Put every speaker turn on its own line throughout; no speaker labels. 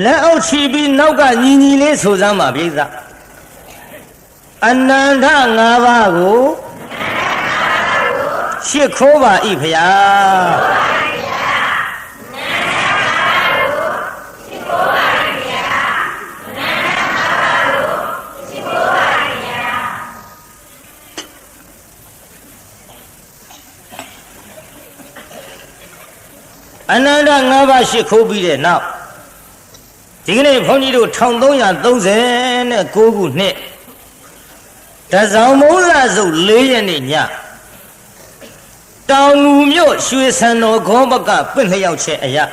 လက်အောက်ချီပြီးနောက်ကညီညီလေးဆိုစမ်းပါပြိဿအနန္တ၅ပါးကိုရှစ်ခိုးပါဤဖရာအနန္တ၅ပါးရှစ်ခိုးပြီးတဲ့နောက်ဒီကနေ့ဘုန်းကြီးတို့1339ခုနှစ်တဇောင်မုံလစုပ်4ရက်နေ့ညတောင်ငူမြို့ရွှေဆံတော်ခေါဘကပင့်လျောက်ချက်အရာ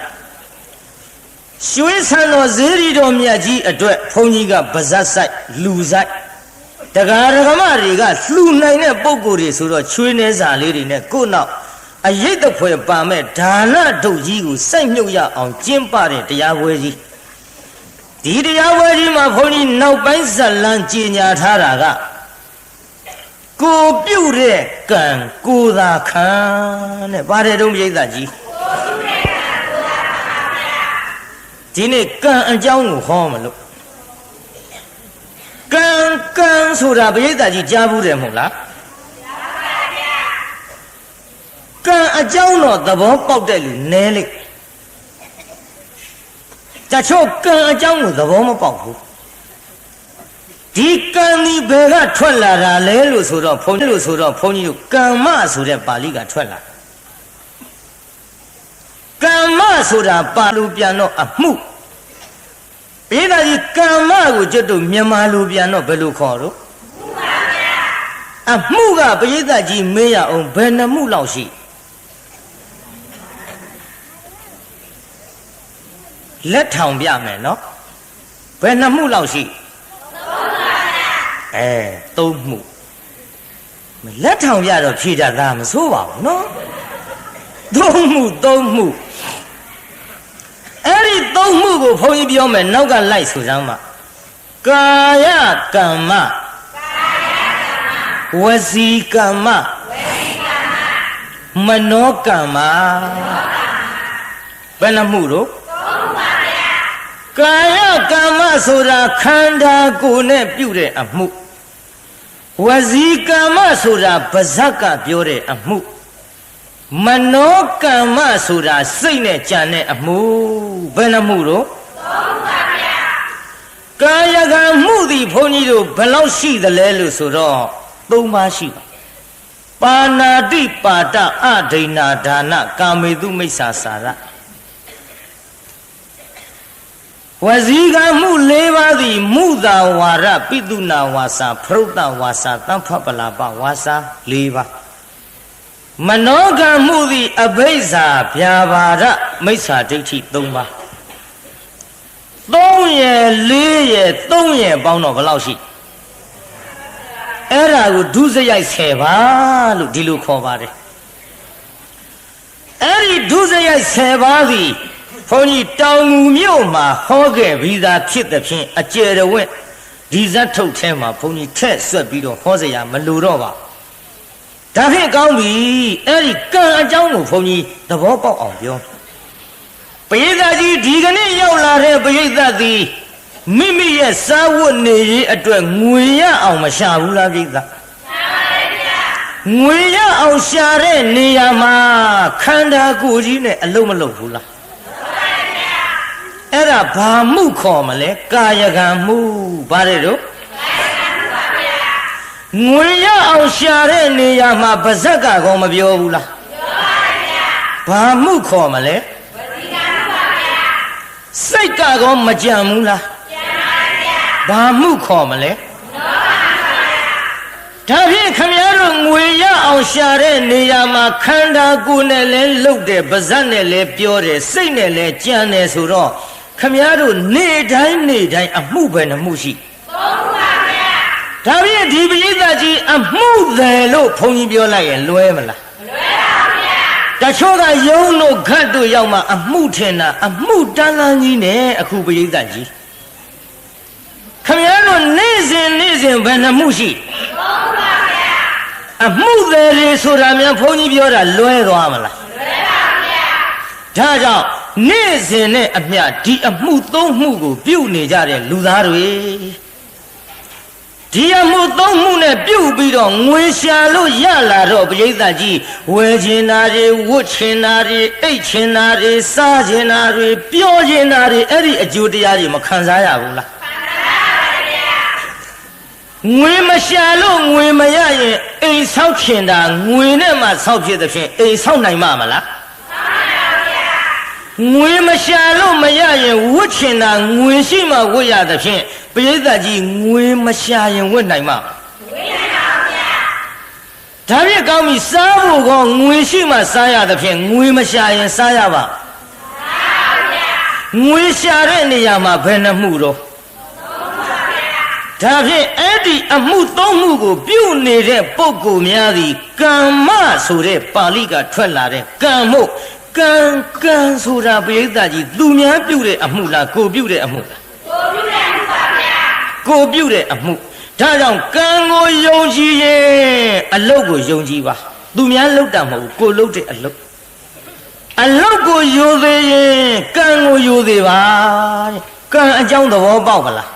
ရွှေဆံတော်ဇေရီတော်မြတ်ကြီးအတွက်ဘုန်းကြီးကဗဇတ်ဆိုင်လူဆိုင်တရားဓမ္မတွေကလှူနိုင်တဲ့ပုံကိုယ်တွေဆိုတော့ချွေးနေစာလေးတွေနဲ့ကို့နောက်အရိတ်တဖွယ်ပါမဲ့ဒါနဒုတ်ကြီးကိုစိုက်မြုပ်ရအောင်ကျင့်ပတဲ့တရားပွဲကြီးဒီတရားပွဲကြီးမှာဘုန်းကြီးနောက်ပိုင်းဇလံကြီးညာထားတာကကိုပြုတ်တဲ့ကံကိုသာခံတဲ့ပါတယ်တုံးပြိဿကြီးဒီနေ့ကံအကြောင်းကိုဟောမလို့ကံဆိုတာပြိဿကြီးကြားဘူးတယ်မဟုတ်လားကံအကြောင်းတော့သဘောပေါက်တဲ့လူနည်းလိမ့်တချို့ကံအကြောင်းကိုသဘောမပေါက်ဘူးဒီကံဒီဘယ်ကထွက်လာတာလဲလို့ဆိုတော့ဘုန်းကြီးတို့ကမ္မဆိုတဲ့ပါဠိကထွက်လာကမ္မဆိုတာပါဠိပြန်တော့အမှုပိဋကကြီးကမ္မကိုကျွတ်တို့မြန်မာလိုပြန်တော့ဘယ်လိုခေါ်တော့အမှုကပိဋကကြီးမေးရအောင်ဘယ်နှမှုလောက်ရှိလက်ထောင်ပြမယ်နော်ဘယ်နှမှုလောက်ရှိ3မှုလက်ထောင်ပြတော့ဖြေကြတာမဆိုးပါဘူးနော်3မှုအဲ့ဒီ3မှုကိုဘုန်းကြီးပြောမယ်နောက်ကလိုက်ဆိုစမ်းပါကာယကမ္မဝစီကမ္မမနောကမ္မဘယ်နှမှုတော့ကာယကမ္မဆိုတာခန္ဓာကိုယ်နဲ့ပြုတဲ့အမှုဝစီကမ္မဆိုတာပါဇက်ကပြောတဲ့အမှုမနောကမ္မဆိုတာစိတ်နဲ့ကြံတဲ့အမှုဘယ်နှမှုတော့ကာယကံမှုသည်ဘုန်းကြီးတို့ဘယ်လောက်ရှိသလဲလို့ဆိုတော့3ပါးရှိပါပါဏာတိပါဒအဒိဏဒါနကာမေတုမိစ္ဆာစာရဝစီကမှု4ပါးသည်မုသာဝါရပိတုနာဝါစာဖရုတ္တဝါစာသံဖပလာပဝါစာ4ပါးမနောကမှုသည်အဘိဇ္ဇာဗျာပါဒမိစ္ဆာဒိဋ္ဌိ3ပါး3ရယ်4ရယ်3ရယ်ပေါင်းတော့ဘယ်လောက်ရှိအဲ့ဒါကိုဒုစရိုက်10ပါးလို့ဒီလိုခေါ်ပါတယ်အဲ့ဒီဒုစရိုက်10ပါးသည်ဘုန်းကြီးတောင်ငူမြို့မှာဟောခဲ့ပြီးသားဖြစ်တဲ့ဖြင့်အကျယ်တဝင့်ဒီဇတ်ထုတ်ထဲမှာဘုန်းကြီးထက်ဆွက်ပြီးတော့ဟောစရာမလိုတော့ပါဒါဖြင့်ကောင်းပြီအဲ့ဒီကံအကြောင်းကိုဘုန်းကြီးသဘောပေါက်အောင်ပြောပရိသတ်ကြီးဒီကနေ့ရောက်လာတဲ့ပရိသတ်သည်မိမိရဲ့စားဝတ်နေရေးအတွက်ငွေရအောင်မရှာဘူးလားပရိသတ်ငွေရအောင်ရှာတဲ့နေရာမှာခန္ဓာကိုယ်ကြီးနဲ့အလုံးမလုံးဘူးလားအဲ့ဒါဘာမှုခေါ်မလဲကာယကံမှုဗါတဲ့တို့ငွေရအောင်ရှာတဲ့နေရာမှာပါဇက်ကကောမပြောဘူးလားပြောပါဗျာဘာမှုခေါ်မလဲဝစီကံပါဗျာစိတ်ကကောမကြံဘူးလားကြံပါဗျာဘာမှုခေါ်မလဲနောပါဗျာဒါဖြင့်ခမည်းတော်ငွေရအောင်ရှာတဲ့နေရာမှာခန္ဓာကိုယ်နဲ့လည်းလှုပ်တယ်ပါဇက်နဲ့လည်းပြောတယ်စိတ်နဲ့လည်းကြံတယ်ဆိုတော့ခမည်းတော်နေတိုင်းအမှုပဲနှမှုရှိ3ပါဗျာဒါဖြင့်ဒီပရိသတ်ကြီးအမှုတယ်လို့ဘုန်းကြီးပြောလိုက်ရင်လွဲမလားမလွဲပါဗျာတချို့ကယုံတို့ခတ်တို့ရောက်မှအမှုထင်တာအမှုတန်းလန်းကြီးနဲ့အခုပရိသတ်ကြီးခမည်းတော်နေ့စဉ်ဘယ်နှမှုရှိ3ပါဗျာအမှုတယ်ဆိုတာများဘုန်းကြီးပြောတာလွဲသွားမလားမလွဲပါဗျာဒါကြောင့် နေ့စဉ်နဲ့အမျှဒီအမှုသုံးမှုကိုပြုနေကြတဲ့လူသားတွေဒီအမှုသုံးမှုနဲ့ပြုတ်ပြီးတော့ငွေရှာလို့ရလာတော့ပရိသတ်ကြီးဝယ်ချင်တာတွေဝတ်ချင်တာတွေအိတ်ချင်တာတွေစားချင်တာတွေပြောချင်တာတွေအဲ့ဒီအကျိုးတရားတွေမခံစားရဘူးလားငွေမရှာလို့ငွေမရရင်အိမ်ဆောက်ချင်တာငွေနဲ့မှဆောက်ဖြစ်တဲ့ဖြင့်အိမ်ဆောက်နိုင်မှာမလားငွေမရှာလို့မရရင်ဝတ်ချင်တာငွေရှိမှဝတ်ရတဲ့ဖြင့်ပရိသတ်ကြီးငွေမရှာရင်ဝတ်နိုင်မှာဝတ်နိုင်ပါဗျာဒါဖြင့်ကောင်းပြီစားဖို့ကောငွေရှိမှစားရတဲ့ဖြင့်ငွေမရှာရင်စားရပါငွေရှာတဲ့နေရာမှာဘယ်နှမှုတော့ဒါဖြင့်အဲ့ဒီအမှုသုံးမှုကိုပြုနေတဲ့ပုဂ္ဂိုလ်များသည်ကမ္မဆိုတဲ့ပါဠိကထွက်လာတဲ့ကံမို့ကံဆိုတာပရိသတ်ကြီးသူများပြုတဲ့အမှုလားကိုပြုတဲ့အမှုလားကိုပြုတဲ့အမှုဒါကြောင့်ကံကိုယုံကြည်ရင်အလုတ်ကိုယုံကြည်ပါသူများလုပ်တာမဟုတ်ဘူးကိုလုပ်တဲ့အလုတ်ကိုယိုသေးရင်ကံကိုယိုသေးပါကံအကြောင်းသဘောပေါက်ပါလား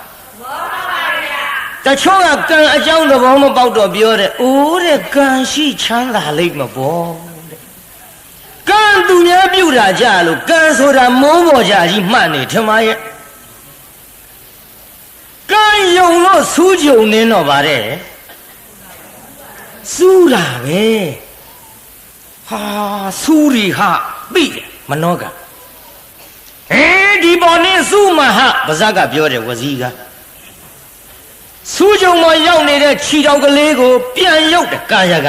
တချို့ကကံအကြောင်းသဘောမပေါက်တော့ပြောတယ်အိုးတဲ့ကံရှိချမ်းသာလိမ့်မပေါ့တဲ့ကံသူများပြုတာကြလို့ကံဆိုတာမိုးပေါ်ကြကြီးမှတ်နေထမရဲ့ကံယုံလို့စူးကြုံနေတော့ပါတယ်စူးလာပဲဟာစူးရီဟာသိတယ်မနောကဒီပေါ်နေစူးမဟာပါဇက်ကပြောတယ်ဝစီကစူးကြုံမရောက်နေတဲ့ခြိတော်ကလေးကိုပြန်ရောက်တဲ့ကာယက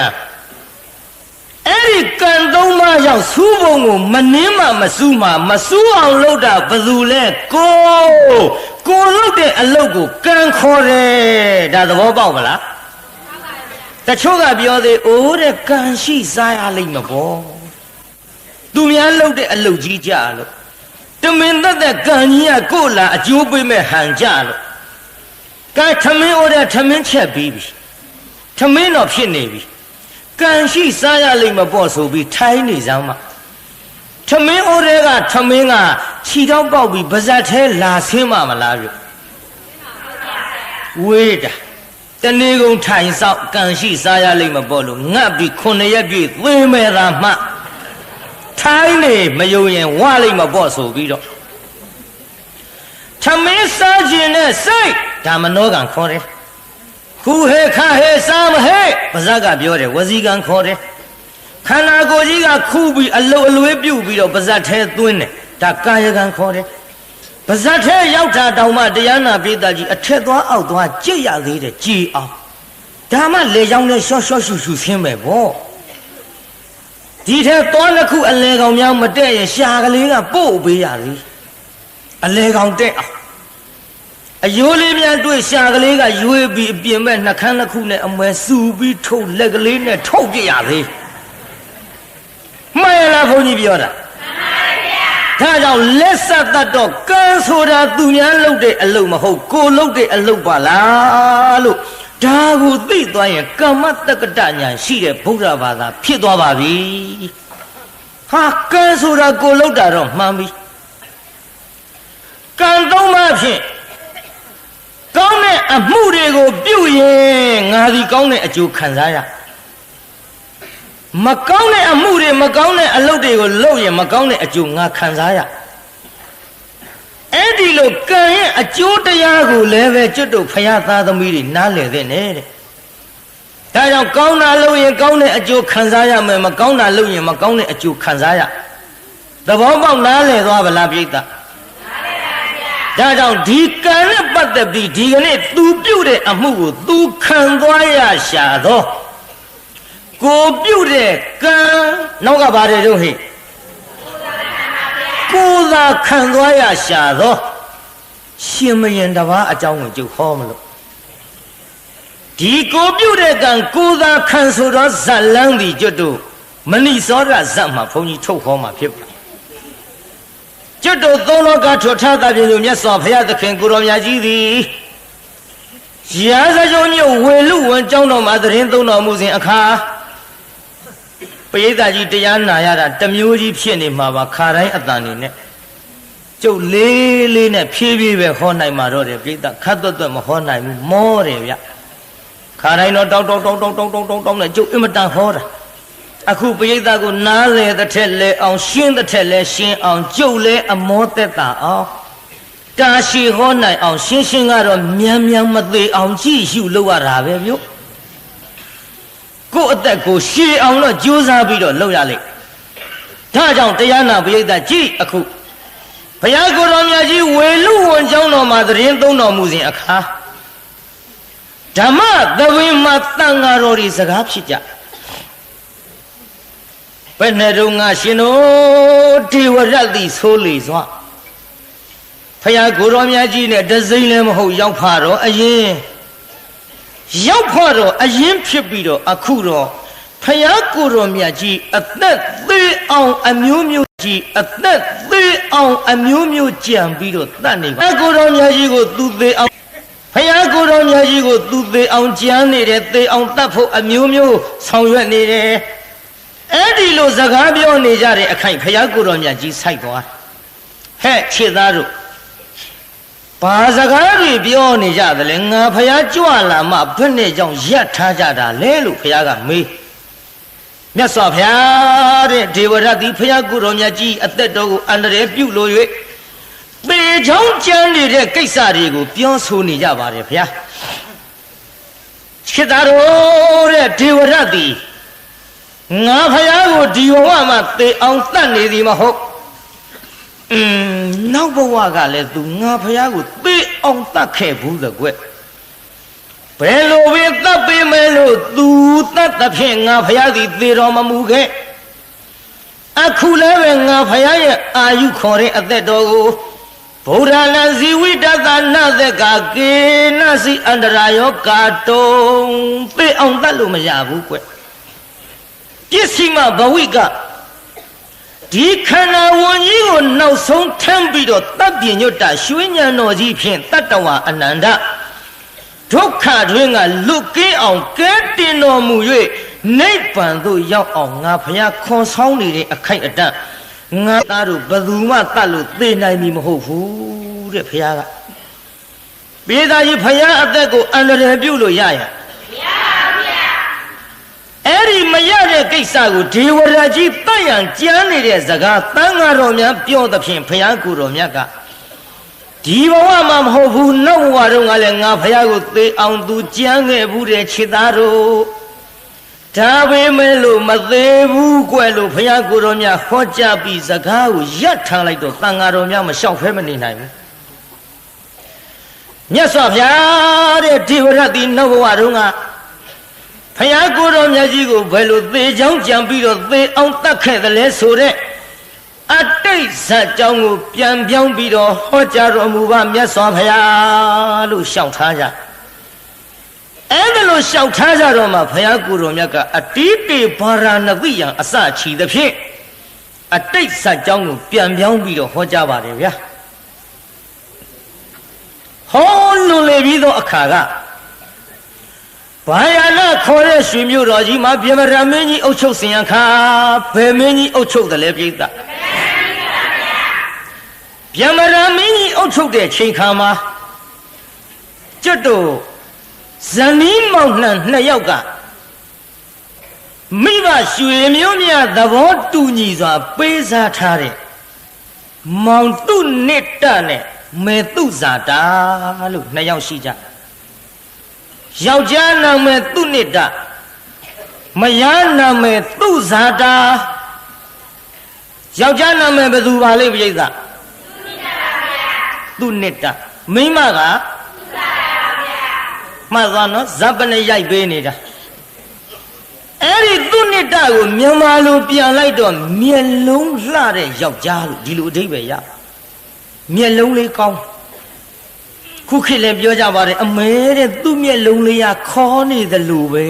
အဲ့ဒီကံသုံးပါးရောက်စူးပုံကိုမနှင်းမှမစူးမှမစူးအောင်လုပ်တာဘယ်သူလဲကိုလုပ်တဲ့အလုပ်ကိုကံခေါ်တယ်ဒါသဘောပေါက်မလားတချို့ကပြောသေးအိုးတဲ့ကံရှိစားရလိမ့်မပေါ့သူများလုပ်တဲ့အလုပ်ကြီးကြလို့တမင်သက်သက်ကံကြီးကကိုလာအကျိုးပေးမဲ့ဟန်ကြလို့ကဲထမင်းဩတဲ့ထမင်းချက်ပြီးပြီထမင်းတော့ဖြစ်နေပြီကံရှိစားရလိမ့်မပေါ့ဆိုပြီးထိုင်းနေစမ်းမှာထမင်းဩတဲ့ကထမင်းကခြိတော့ပေါက်ပြီးပါဇက်ထဲလာဆင်းမှမလားပြုဝေးတာတနေ့ကုန်ထိုင်ဆောက်ကံရှိစားရလိမ့်မပေါ့လို့ငတ်ပြီး9ရက်ပြည့်သေမဲ့တာမှထိုင်းနေမယုံရင်ဝလိမ့်မပေါ့ဆိုပြီးတော့ထမင်းစားခြင်းနဲ့စိတ်ဒါမနောကံခေါ်တယ်ခုဟဲခဟဲစားမဟဲပါဇက်ကပြောတယ်ဝစီကံခေါ်တယ်ခန္ဓာကိုယ်ကြီးကခုပြီးအလုတ်အလွေးပြုတ်ပြီးတော့ပါဇက်ထဲသွင်းတယ်ဒါကာယကံခေါ်တယ်ပါဇက်ထဲရောက်တာတောင်မှတရားနာပိဋကကြီးအထက်သွားအောက်သွားကြည့်ရသေးတယ်ကြည်အောင်ဒါမှလေကြောင်းနဲ့ရှော့ရှော့ရှူရှူဆင်းမယ်ဗောဒီထဲသွားတစ်ခုအလဲကောင်များမတက်ရင်ရှာကလေးကပို့ပေးရသေးအလဲကောင်တက်အောင်အယိုးလေးများတွေ့ရှာကလေးကရွေးပြီးအပြင်မဲ့နှခမ်းတစ်ခုနဲ့အမွဲစူပြီးထုတ်လက်ကလေးနဲ့ထုတ်ပြရသေးမှန်ရလားဘုန်းကြီးပြောတာဒါကြောင့်လက်ဆက်တတ်တော့ကံဆိုတာသူများလုပ်တဲ့အလုပ်မဟုတ်ကိုလုပ်တဲ့အလုပ်ပါလားလို့ဒါကိုသိသွားရင်ကမ္မတက္ကတညာရှိတဲ့ဗုဒ္ဓဘာသာဖြစ်သွားပါပြီဟာကံဆိုတာကိုလုပ်တာတော့မှန်ပြီကံသုံးပါးဖြင့်ကောင်းတဲ့အမှုတွေကိုပြုရင်ငါဒီကောင်းတဲ့အကျိုးခံစားရမကောင်းတဲ့အမှုတွေမကောင်းတဲ့အလုပ်တွေကိုလုပ်ရင်မကောင်းတဲ့အကျိုးငါခံစားရအဲ့ဒီလိုကံရဲ့အကျိုးတရားကိုလည်းပဲကျွတ်တို့ဖရာသားသမီးတွေနားလည်သင့်တယ်တဲ့ဒါကြောင့်ကောင်းတာလုပ်ရင်ကောင်းတဲ့အကျိုးခံစားရမယ်မကောင်းတာလုပ်ရင်မကောင်းတဲ့အကျိုးခံစားရသဘောပေါက်နားလည်သွားဗလားပြိဿဒါကြောင့်ဒီကံနဲ့ပတ်သက်ပြီးဒီကနေ့သူပြုတဲ့အမှုကိုသူခံသွားရရှာသောကိုပြုတဲ့ကံနောက်ကပါတယ်တို့ဟိကိုသာခံသွားရရှာသောရှင်မယင်တပါးအကြောင်းကိုကျုပ်ဟောမလို့ဒီကိုပြုတဲ့ကံကိုသာခံဆိုတော့ဇတ်လန်းသည်ကျွတ်တို့မဏိစောရဇတ်မှာဘုန်းကြီးထုတ်ဟောမှာဖြစ်ပါကျွတ်တို့သုံးလောကထွတ်ထားသဖြင့်မြတ်စွာဘုရားသခင်ကိုရောမြတ်ကြီးသည်ရာဇဂုံမြို့ဝေလူဝန်ကျောင်းတော်မှာသတင်းသုံးတော်မူစဉ်အခါပရိသတ်ကြီးတရားနာရတာတမျိုးကြီးဖြစ်နေမှာပါခါတိုင်းအတန်နေနဲ့ ကျုပ်လေးလေးနဲ့ဖြည်းဖြည်းပဲဟောနိုင်မှာတော့တယ်ပြိဿခတ်သွက်မဟောနိုင်ဘူးမောတယ်ဗျခါတိုင်းတော့တောင်းနဲ့ကျုပ်အင်မတန်ဟောတာအခုပြိဿကိုနားလေတဲ့ထက်လဲအောင်ရှင်းတဲ့ထက်လဲရှင်းအောင်ကျုပ်လဲအမောသက်တာအောင်တာရှိဟောနိုင်အောင်ရှင်းကတော့မြန်မသေးအောင်ကြည့်ရှုလို့ရတာပဲဗျကိုယ့်အသက်ကိုရှည်အောင်တော့ကြိုးစားပြီးတော့လုပ်ရလိမ့်ဒါကြောင့်တရားနာပရိသတ်ကြည့်အခုဘုရားကိုယ်တော်မြတ်ကြီးဝေလူဝန်ကျောင်းတော်မှာသတင်းသုံးတော်မူစဉ်အခါဓမ္မသဘင်မှာတန်ဃာတော်တွေစကားဖြစ်ကြဘယ်နဲ့တော့ငါရှင်တို့ဒေဝရတ်သည်ဆိုလေစွာဘုရားကိုယ်တော်မြတ်ကြီးနဲ့တစိမ့်လည်းမဟုတ်ရောက်ဖတော့အရင်ရောက်ဖို့တော့အရင်ဖြစ်ပြီးတော့အခုတော့ဖယားကိုယ်တော်မြတ်ကြီးအသက်သေးအောင်အမျိုးမျိုးကြီးအသက်သေးအောင်အမျိုးမျိုးကြံပြီးတော့တတ်နေပါကိုယ်တော်မြတ်ကြီးကိုသူသေးအောင်ဖယားကိုယ်တော်မြတ်ကြီးကိုသူသေးအောင်ကြံနေတယ်သေအောင်တတ်ဖို့အမျိုးမျိုးဆောင်ရွက်နေတယ်အဲ့ဒီလိုစကားပြောနေကြတဲ့အခိုက်ဖယားကိုယ်တော်မြတ်ကြီးစိုက်သွားဟဲ့ခြေသားတို့ဘာစကားတွေပြောနေကြသလဲငါဖယားကြွလာမှဘယ်နဲ့ကြောင့်ရပ်ထားကြတာလဲလို့ဖယားကမေးမြတ်စွာဘုရားတဲ့ဒေဝရတ်သည်ဖယားကိုယ်တော်မြတ်ကြီးအသက်တော်ကိုအန္တရာယ်ပြုလို့၍ပေချောင်းကျမ်းနေတဲ့ကိစ္စတွေကိုပြောဆိုနေကြပါတယ်ဘုရားချစ်သားတော်တဲ့ဒေဝရတ်သည်ငါဖယားကိုဒီဘဝမှာသေအောင်တတ်နေသည်မဟုတ်နောက်ဘဝကလည်းသူငါဖယားကိုသေအောင်တတ်ခဲ့ဘူးသကွဘယ်လိုပဲတတ်ပေမဲ့လို့သူတတ်တဲ့ဖြင့်ငါဖယားသည်သေတော်မမူခဲ့အခုလည်းပဲငါဖယားရဲ့အာယုခေါ်တဲ့အသက်တော်ကိုဗုဒ္ဓနာဇီဝိတသနာသက်ကကေနစီအန္တရာယောကာတုံသေအောင်တတ်လို့မရဘူးကွပစ္စည်းမဘဝိကဒီခန္ဓာဝန်ကြီးကိုနောက်ဆုံးထမ်းပြီးတော့တပ်ပြညွတ်တာရွှေညံတော်ကြီးဖြင့်တတ္တဝအနန္တဒုက္ခတွင်ကလွတ်ကင်းအောင်ကဲတင်တော်မူ၍နိဗ္ဗာန်သို့ရောက်အောင်ငါဖယားခွန်ဆောင်နေတဲ့အခိုက်အတန့်ငါသားတို့ဘယ်သူမှတတ်လို့သိနိုင်ပြီမဟုတ်ဘူးတဲ့ဖယားကပြေသာကြီးဖယားအသက်ကိုအန္တရာယ်ပြုလို့ရရအဲ့ဒီမရတဲ့ကိစ္စကိုဒေဝရတ်ကြီးတတ်ရန်ကြမ်းနေတဲ့စကားတန်ဃာတော်များပြောသဖြင့်ဘုရားကိုယ်တော်မြတ်ကဒီဘဝမှာမဟုတ်ဘူးနောက်ဘဝတုန်းကလည်းငါဘုရားကိုသေအောင်သူကြမ်းခဲ့ဘူးတဲ့ခြေသားတို့ဒါပေမဲ့လို့မသေးဘူးကွယ်လို့ဘုရားကိုယ်တော်မြတ်ဟောကြားပြီးစကားကိုရပ်ထားလိုက်တော့တန်ဃာတော်များမလျှောက်ဖဲမနေနိုင်ဘူးမြတ်စွာဘုရားတဲ့ဒေဝရတ်သည်နောက်ဘဝတုန်းကဖယားကိုယ်တော်မြတ်ကြီးကိုဘယ်လိုသေချောင်းကြံပြီးတော့သေအောင်တတ်ခဲ့တယ်လဲဆိုတဲ့အတိတ်ဇာတ်ကြောင်းကိုပြန်ပြောင်းပြီးတော့ဟောကြားတော်မူပါမြတ်စွာဘုရားလို့ရှောက်ထားကြအဲ့ဒါလို့ရှောက်ထားကြတော့မှဘုရားကိုယ်တော်မြတ်ကအတိတေဘာရဏတိယံအစချီသဖြင့်အတိတ်ဇာတ်ကြောင်းကိုပြန်ပြောင်းပြီးတော့ဟောကြားပါတယ်ဗျာဟောလွန်လေပြီးသောအခါကဘာယာနာခေါ်တဲ့ရွှေမြို့တော်ကြီးမှာပြမရမင်းကြီးအုပ်ချုပ်စင်ရခါဘယ်မင်းကြီးအုပ်ချုပ်တယ်လဲပြိဿပြမရမင်းကြီးအုပ်ချုပ်တဲ့ချိန်ခါမှာကျွတ်တို့ဇနီးမောင်နှံနှစ်ယောက်ကမိဘရွှေမျိုးမြသဘောတူညီစွာပေးစားထားတဲ့မောင်တုနိတ္တနဲ့မေတုဇာတာလို့နှစ်ယောက်ရှိကြယောက်ျားနာမည်သူနိတ္တမယားနာမည်သူဇာတာယောက်ျားနာမည်ဘယ်သူပါလိမ့်ပြိဿသူနိတ္တမိန်းမကမှတ်သွားနော်ဇပ်ပနဲ့ရိုက်ပေးနေတာအဲ့ဒီသူနိတ္တကိုမြန်မာလိုပြန်လိုက်တော့မျက်လုံးလှတဲ့ယောက်ျားလို့ဒီလိုအဓိပ္ပာယ်ရမျက်လုံးလေးကောင်းခုခေတ်လည်းပြောကြပါတယ်အမဲတဲ့သူ့မျက်လုံးလေးကခေါ်နေတယ်လို့ပဲ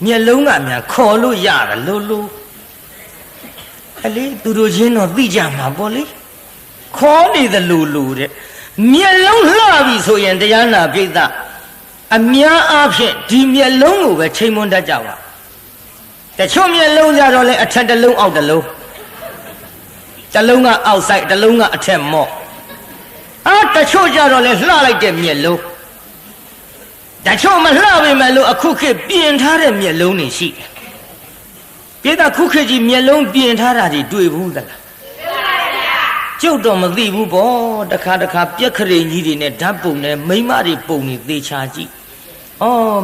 မျက်လုံးကများခေါ်လို့ရတယ်လို့အလေးသူတို့ချင်းတော့သိကြမှာပေါ့လေခေါ်နေတယ်လို့တဲ့မျက်လုံးလှပြီဆိုရင်တရားနာပိဋကအများအားဖြင့်ဒီမျက်လုံးကိုပဲချိန်မွန်းတတ်ကြပါတချို့မျက်လုံးကြတော့လေအထက်တစ်လုံးအောက်တစ်လုံး တလုံးကအောက်ဆိုင်တလုံးကအထက်မော့တချို့ကြတော့လဲလှလိုက်တဲ့မျက်လုံးတချို့မလှပေမဲ့လို့အခုခေတ်ပြင်ထားတဲ့မျက်လုံးတွေရှိတယ်ပြည်သားခုခေတ်ကြီးမျက်လုံးပြင်ထားတာတွေတွေ့ဘူးသလားကျုပ်တော့မသိဘူးပေါ့တခါပြက်ခရိန်ကြီးတွေနဲ့ဓာတ်ပုံနဲ့မိန်းမတွေပုံနေသေချာကြည့်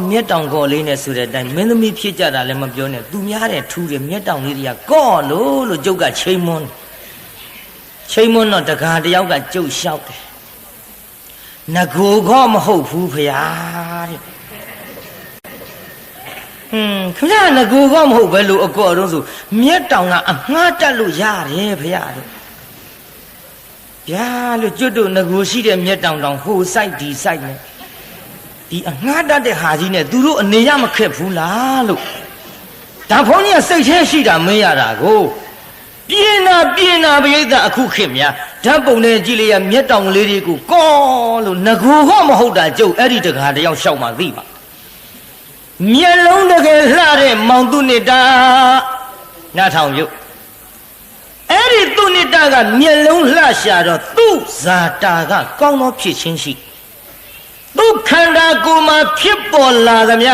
မျက်တောင်ကော်လေးနဲ့ဆိုတဲ့အတိုင်းမင်းသမီးဖြစ်ကြတာလည်းမပြောနဲ့သူများတဲ့ထူးတယ်မျက်တောင်လေးတွေကကော့လို့ကျုပ်ကချိန်မွန်းတော့တကားတယောက်ကကျုပ်လျှောက်တယ်ငကိုကောမဟုတ်ဘူးဖေဟာတဲ့ခင်ဗျာငကိုကောမဟုတ်ပဲလို့အကောတော့ဆိုမျက်တောင်ကအငှားတက်လို့ရတယ်ဖေဟာတဲ့ဗျာလို့ကျွတ်တို့ငကိုရှိတဲ့မျက်တောင်တောင်ဟိုစိုက်ဒီစိုက်နဲ့ဒီအငှားတက်တဲ့ဟာကြီးနဲ့သူတို့အနေရမခက်ဘူးလားလို့ဒါဖုန်းကြီးကစိတ်แท้ရှိတာမင်းရတာကိုပြင်းနာပရိသတ်အခုခေတ်များဓာတ်ပုံနဲ့ကြည့်လိုက်ရမျက်တောင်လေးတွေကိုကောလို့ငကိုဟောမဟုတ်တာကျုပ်အဲ့ဒီတကားတယောက်ရှောက်မှသိပါမျက်လုံးတကယ်လှတဲ့မောင်သူနိတာနားထောင်ပြုအဲ့ဒီသူနိတာကမျက်လုံးလှရှာတော့သူ့ဇာတာကကောင်းသောဖြစ်ချင်းရှိသူခန္ဓာကိုယ်မှာဖြစ်ပေါ်လာသမျှ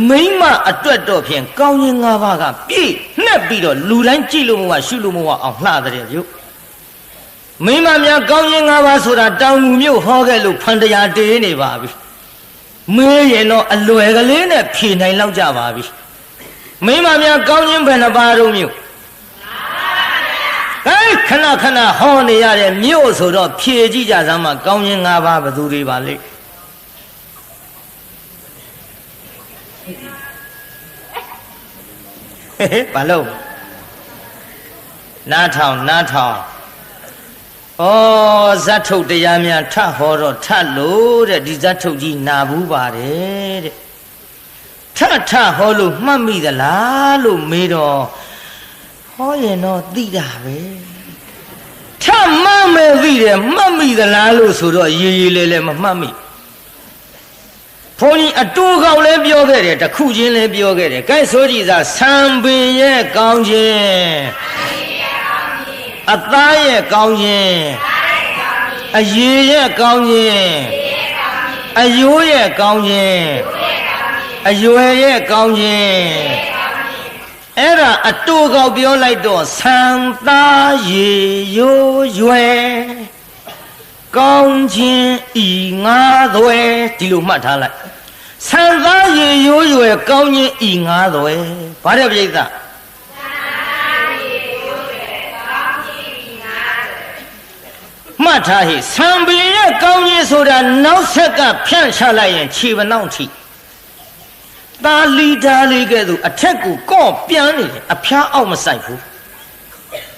မိမအတွက်တော့ဖြင့်ကောင်းခြင်း၅ပါးကပြည့်နှက်ပြီးတော့လူတိုင်းကြည့်လို့မဝရှုလို့မဝအောင်လှတဲ့ပြုမိမများကောင်းခြင်း၅ပါးဆိုတာတောင်ငူမြို့ဟောခဲ့လို့ဖန်တရားတေးနေပါပြီမေးရင်တော့အလွယ်ကလေးနဲ့ဖြေနိုင်လောက်ကြပါပြီမိမများကောင်းခြင်းဘယ်နှပါတော့မြို့ခဏဟောနေရတဲ့မြို့ဆိုတော့ဖြေကြည့်ကြစမ်းမှာကောင်းခြင်း၅ပါးဘယ်သူတွေပါလိမ့်ဘာလို့နားထောင်ဇတ်ထုတ်တရားများထဟောတော့ထလို့တဲ့ဒီဇတ်ထုတ်ကြီးနာဘူးပါတယ်တဲ့ထဟောလို့မှတ်မိသလားလို့မေးတော့ဟောရင်တော့သိတာပဲထမှတ်မယ်သိတယ်မှတ်မိသလားလို့ဆိုတော့ရေးလဲမမှတ်မိဘုန်းကြီးအတူကောင်လည်းပြောခဲ့တယ်တခုချင်းလည်းပြောခဲ့တယ်ကဲဆိုကြည်သာဆံပင်ရဲ့ကောင်းခြင်းအသားရဲ့ကောင်းခြင်းအရေရဲ့ကောင်းခြင်းအယိုးရဲ့ကောင်းခြင်းအရွယ်ရဲ့ကောင်းခြင်းအဲ့ဒါအတူကောင်ပြောလိုက်တော့ဆံသားရေရိုးရွယ်ကောင်းခြင်းဤငါးသွဲဒီလိုမှတ်ထားလိုက်ဆံသားရေရိုးရွယ်ကောင်းခြင်းဤငါးသွဲဗါတဲ့ပြိဿမှတ်ထားဟိဆံပင်ရဲ့ကောင်းခြင်းဆိုတာနောက်ဆက်ကဖြန့်ချလိုက်ရင်ခြေပနှောင်းထိသာလီဓာလေးကဲ့သို့အထက်ကိုကော့ပြန်နေတယ်အဖျားအောက်မဆိုင်ဘူး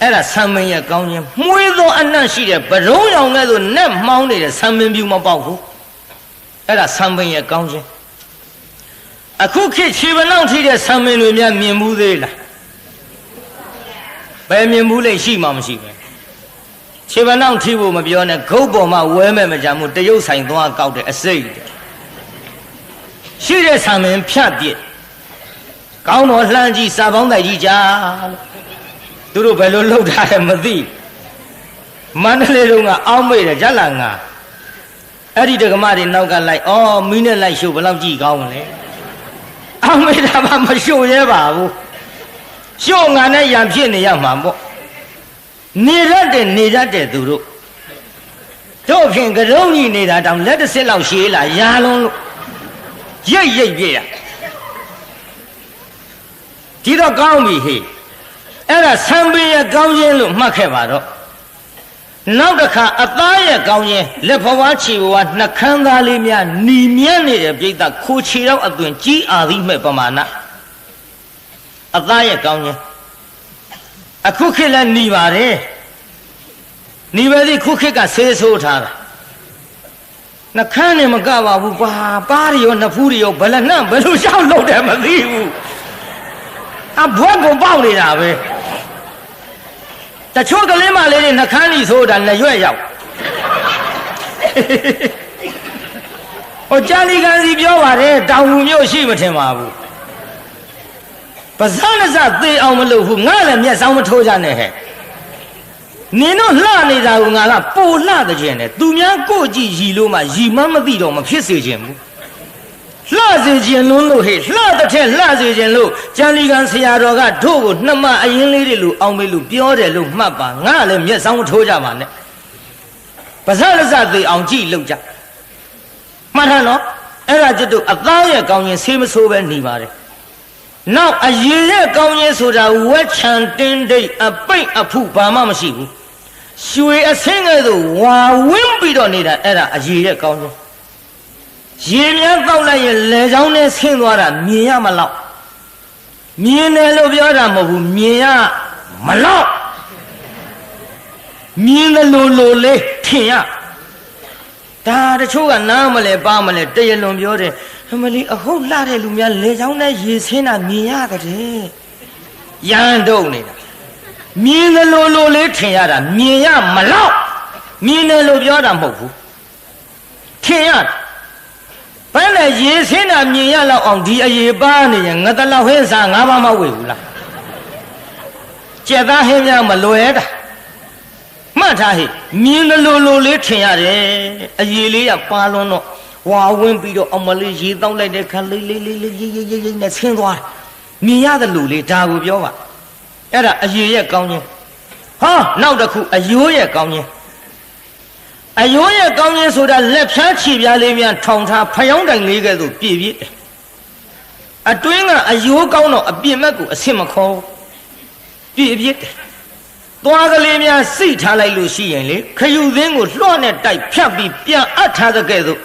အဲ့ဒါဆံပင်ရဲ့ကောင်းခြင်းမွေးသောအနံ့ရှိတဲ့ဗရုံးရောင်ကဲ့သို့နက်မှောင်းနေတဲ့ဆံပင်ပြူမပေါက်ဘူးအဲ့ဒါဆံပင်ရဲ့ကောင်းခြင်းအခုခေတ်ခြေပနှောင်းထိတဲ့ဆံပင်တွေများမြင်ဘူးသေးလားဘယ်မြင်ဘူးလဲရှိမှမရှိပဲခြေပနှောင်းထိဖို့မပြောနဲ့ဂုတ်ပေါ်မှာဝဲမဲ့မကြမှုတရုတ်ဆိုင်သွားကောက်တဲ့အစိတ်ရှိတဲ့ဆံပင်ဖြတ်ပြစ်ကောင်းတော်လှမ်းကြည့်စာပေါင်းတိုက်ကြီးကြာသူတို့ဘယ်လိုလှုပ်ထားလဲမသိမန္တလေးတုန်းကအောင်းမေ့တယ်ဂျက်လာငါအဲ့ဒီဒကမတွေနောက်ကလိုက်မီးနဲ့လိုက်ရှို့ဘယ်လောက်ကြည့်ကောင်းမလဲအောင်းမေ့တာမှမရှို့ရဲပါဘူးရှို့ငါနဲ့ရံဖြစ်နေရမှာပေါ့နေရတယ်သူတို့တို့ဖြင့်ကရုံးကြီးနေတာတောင်လက်တစ်စစ်လောက်ရှည်လာရာလုံးလို့ရိတ်ပြည့်ရဒီတော့ကောင်းပြီဟေ့အဲ့ဒါဆံပင်ရဲ့ကောင်းခြင်းလို့မှတ်ခဲ့ပါတော့နောက်တစ်ခါအသားရဲ့ကောင်းခြင်းလက်ဖွားခြေဖွားနှကန်းသားလေးများหนีမြန်းနေတဲ့ပြိတ္တခိုခြေတော့အသွင်ကြီးအာသီးမဲ့ပမာဏအသားရဲ့ကောင်းခြင်းအခုခေတ်လည်းหนีပါတယ်หนีပဲဒီခုခေတ်ကဆေးဆိုးထားတာနှကန်းနဲ့မကပါဘူးကွာပါးရောနှဖူးရောဘယ်နှံ့ဘယ်လိုရှောက်လို့တယ်မသိဘူးအဘွက်ကိုပေါက်နေတာပဲတချို့ကလေးမလေးတွေနှကန်းကြီးဆိုတာလက်ရွက်ရောက်ဟိုကြာလီကန်စီပြောပါတယ်တောင်ငူမြို့ရှိမထင်ပါဘူးပါဇာနဲ့စသေအောင်မလုပ်ဘူးငါလည်းမျက်စောင်းမထိုးကြနဲ့ဟဲ့ နင်တို့လှနေတာကငါကပိုလှတဲ့ခြင်းနဲ့သူများကိုကြည့်ရီလို့မှရီမမသိတော့မဖြစ်စေခြင်းဘူးလှစေခြင်းလုံးလို့ဟဲ့လှတဲ့ထက်လှစေခြင်းလို့ကျန်လီကန်ဆရာတော်ကတို့ကိုနှမအရင်လေးတွေလို့အောင်မေးလို့ပြောတယ်လို့မှတ်ပါငါလည်းမျက်စောင်းထိုးကြပါနဲ့ပါဇက်လက်စသေးအောင်ကြည့်လို့ကြမှတ်ထားနော်အဲ့ဒါကျွတ်တို့အသားရဲ့ကောင်းရင်ဆေးမဆိုးပဲနေပါတယ်နောက်အရေရဲ့ကောင်းရင်ဆိုတာဝက်ချန်တင်းဒိတ်အပိတ်အဖုဘာမှမရှိဘူးရွှေအဆင်းကဲ့သို့ဝါဝင်းပြီးတော့နေတာအဲ့ဒါအရေရဲ့ကောင်းရင်ရေများတောက်လိုက်ရင်လေချောင်းနဲ့ဆင်းသွားတာမြင်ရမလောက်မြင်တယ်လို့ပြောတာမဟုတ်ဘူးမြင်ရမလောက်မြင်တယ်လို့လေးထင်ရဒါတချို့ကနားမလဲပါမလဲတရလွန်ပြောတယ်အမလီအဟုတ်လှတဲ့လူများလေချောင်းနဲ့ရေဆင်းတာမြင်ရတယ်ရန်တုံနေတာမြင်တယ်လို့လေးထင်ရတာမြင်ရမလောက်မြင်တယ်လို့ပြောတာမဟုတ်ဘူးထင်ရဘယ်နဲ့ရေဆင်းတာမြင်ရလောက်အောင်ဒီအရေပါနေရင်ငါတလောက်ဟင်းစားငါးပါးမဝေဘူးလားကျက်သားဟင်းများမလွယ်တာမှတ်ထားဟိမြင်တယ်လို့လေးထင်ရတယ်အရေလေးကပါလွန်းတော့ဝါဝင်းပြီးတော့အမလေးရေတောက်လိုက်တဲ့ခါလေးရေးနဲ့ဆင်းသွားတယ်မြင်ရတယ်လို့လေဒါကိုပြောပါအဲ့ဒါအရေရဲ့ကောင်းခြင်းဟာနောက်တစ်ခုအယိုးရဲ့ကောင်းခြင်းအယိုးရဲ့ကောင်းခြင်းဆိုတာလက်ဖြားခြေပြားလေးများထောင်ထားဖယောင်းတိုင်လေးကဲ့သို့ပြည့်ပြည့်အတွင်းကအယိုးကောင်းတော့အပြစ်မဲ့ကိုအဆင်မခေါ်ပြည့်ပြည့်သွားကလေးများစိတ်ထားလိုက်လို့ရှိရင်လေခယူသင်းကိုလွှတ်နဲ့တိုက်ဖြတ်ပြီးပြန်အပ်ထားတဲ့ကဲ့သို့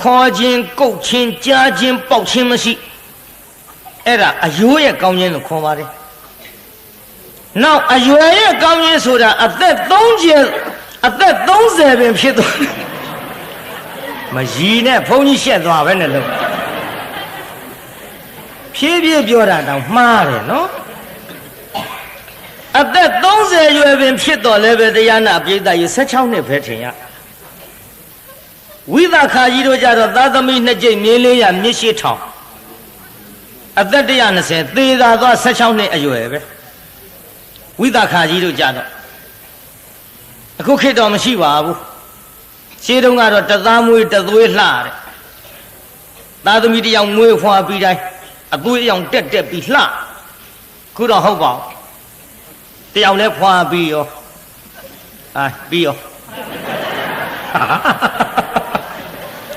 ခေါ်ခြင်းကုတ်ခြင်းကြားခြင်းပေါက်ခြင်းမရှိအဲ့ဒါအယိုးရဲ့ကောင်းခြင်းလို့ခေါ်ပါတယ်နောက်အရွယ်ရဲ့ကောင်းခြင်းဆိုတာအသက်30ပင်ဖြစ်သွားမကြီးနဲ့ဘုန်းကြီးရှက်သွားပဲနဲ့လို့ဖြည်းဖြည်းပြောတာတောင်မှားတယ်နော်အသက်30ရွယ်ပင်ဖြစ်တော်လည်းပဲတရားနာပိဋကရေ16နှစ်ပဲထင်ရဝိသခာကြီးတို့ကြတော့သာသမီ2ကြိမ်မြင်းလေးရမြစ်ရှိထောင်အသက်120သေသာသွား16နှစ်အရွယ်ပဲဝိသခာကြီးတို့ကြတော့အခုခေတ်တော့မရှိပါဘူးရှင်းတုန်းကတော့တသားမွေးတသွေးလှတဲ့သာသမီတယောက်မွေးဖွာပြီးတိုင်းအသွေးအယောင်တက်ပြီးလှခုတော့ဟုတ်ပါဘူးတယောက်လဲဖွာပြီးရောပြီးရော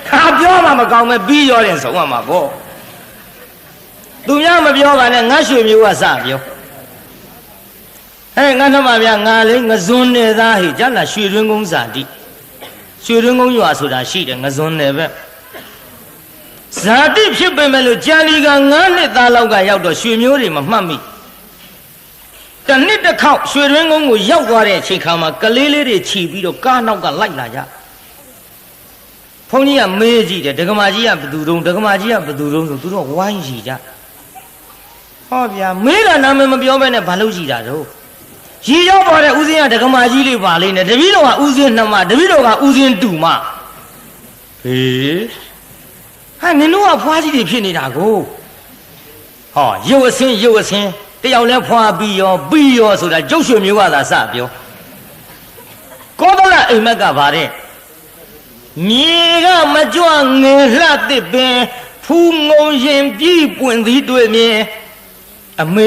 ဟာပြောမှမကောင်းပဲပြီးရောတယ်ဆုံးရမှာပေါ့သူများမပြောပါနဲ့ငါရွှေမျိုးကစပြောငါနှမဗျာငါလေးငဇွန်းနေသားဟိကျလာရွှေတွင်းကုန်းဇာတိရွှေတွင်းကုန်းရွာဆိုတာရှိတယ်ငဇွန်းနေပဲဇာတိဖြစ်ပေမဲ့လို့ကြာလီက9နှစ်သားလောက်ကရောက်တော့ရွှေမျိုးတွေမမှတ်မိတနှစ်တစ်ခေါက်ရွှေတွင်းကုန်းကိုရောက်သွားတဲ့အချိန်ခါမှာကလေးလေးတွေခြီးပြီးတော့ကားနောက်ကလိုက်လာကြဘုန်းကြီးကမေးကြည့်တယ်ဒကမာကြီးကဘသူတုံးဒကမာကြီးကဘသူတုံးဆိုသူတို့ဝိုင်းကြည့်ကြဟောဗျာမေးတာနာမည်မပြောဘဲနဲ့ဘာလို့ကြည့်တာတော့ရီရောက်ပေါ်တဲ့ဦးစင်းကဒကမာကြီးလေးပါလိမ့်နဲ့တပည့်တော်ကဦးစင်းနှမတပည့်တော်ကဦးစင်းတူမဟေးဟာနင်တို့ကဖွားကြီးတွေဖြစ်နေတာကိုဟောရုပ်အစင်းတယောက်လဲဖွားပြီးရောဆိုတာကျုပ်ရွှေမျိုးကသာစပြောကောသလအိမ်မက်ကဗါတဲ့မြေကမကြွငယ်လှတစ်ပင်ဖူးငုံရင်ပြီးပွင့်သည်တွေ့မြင်အမေ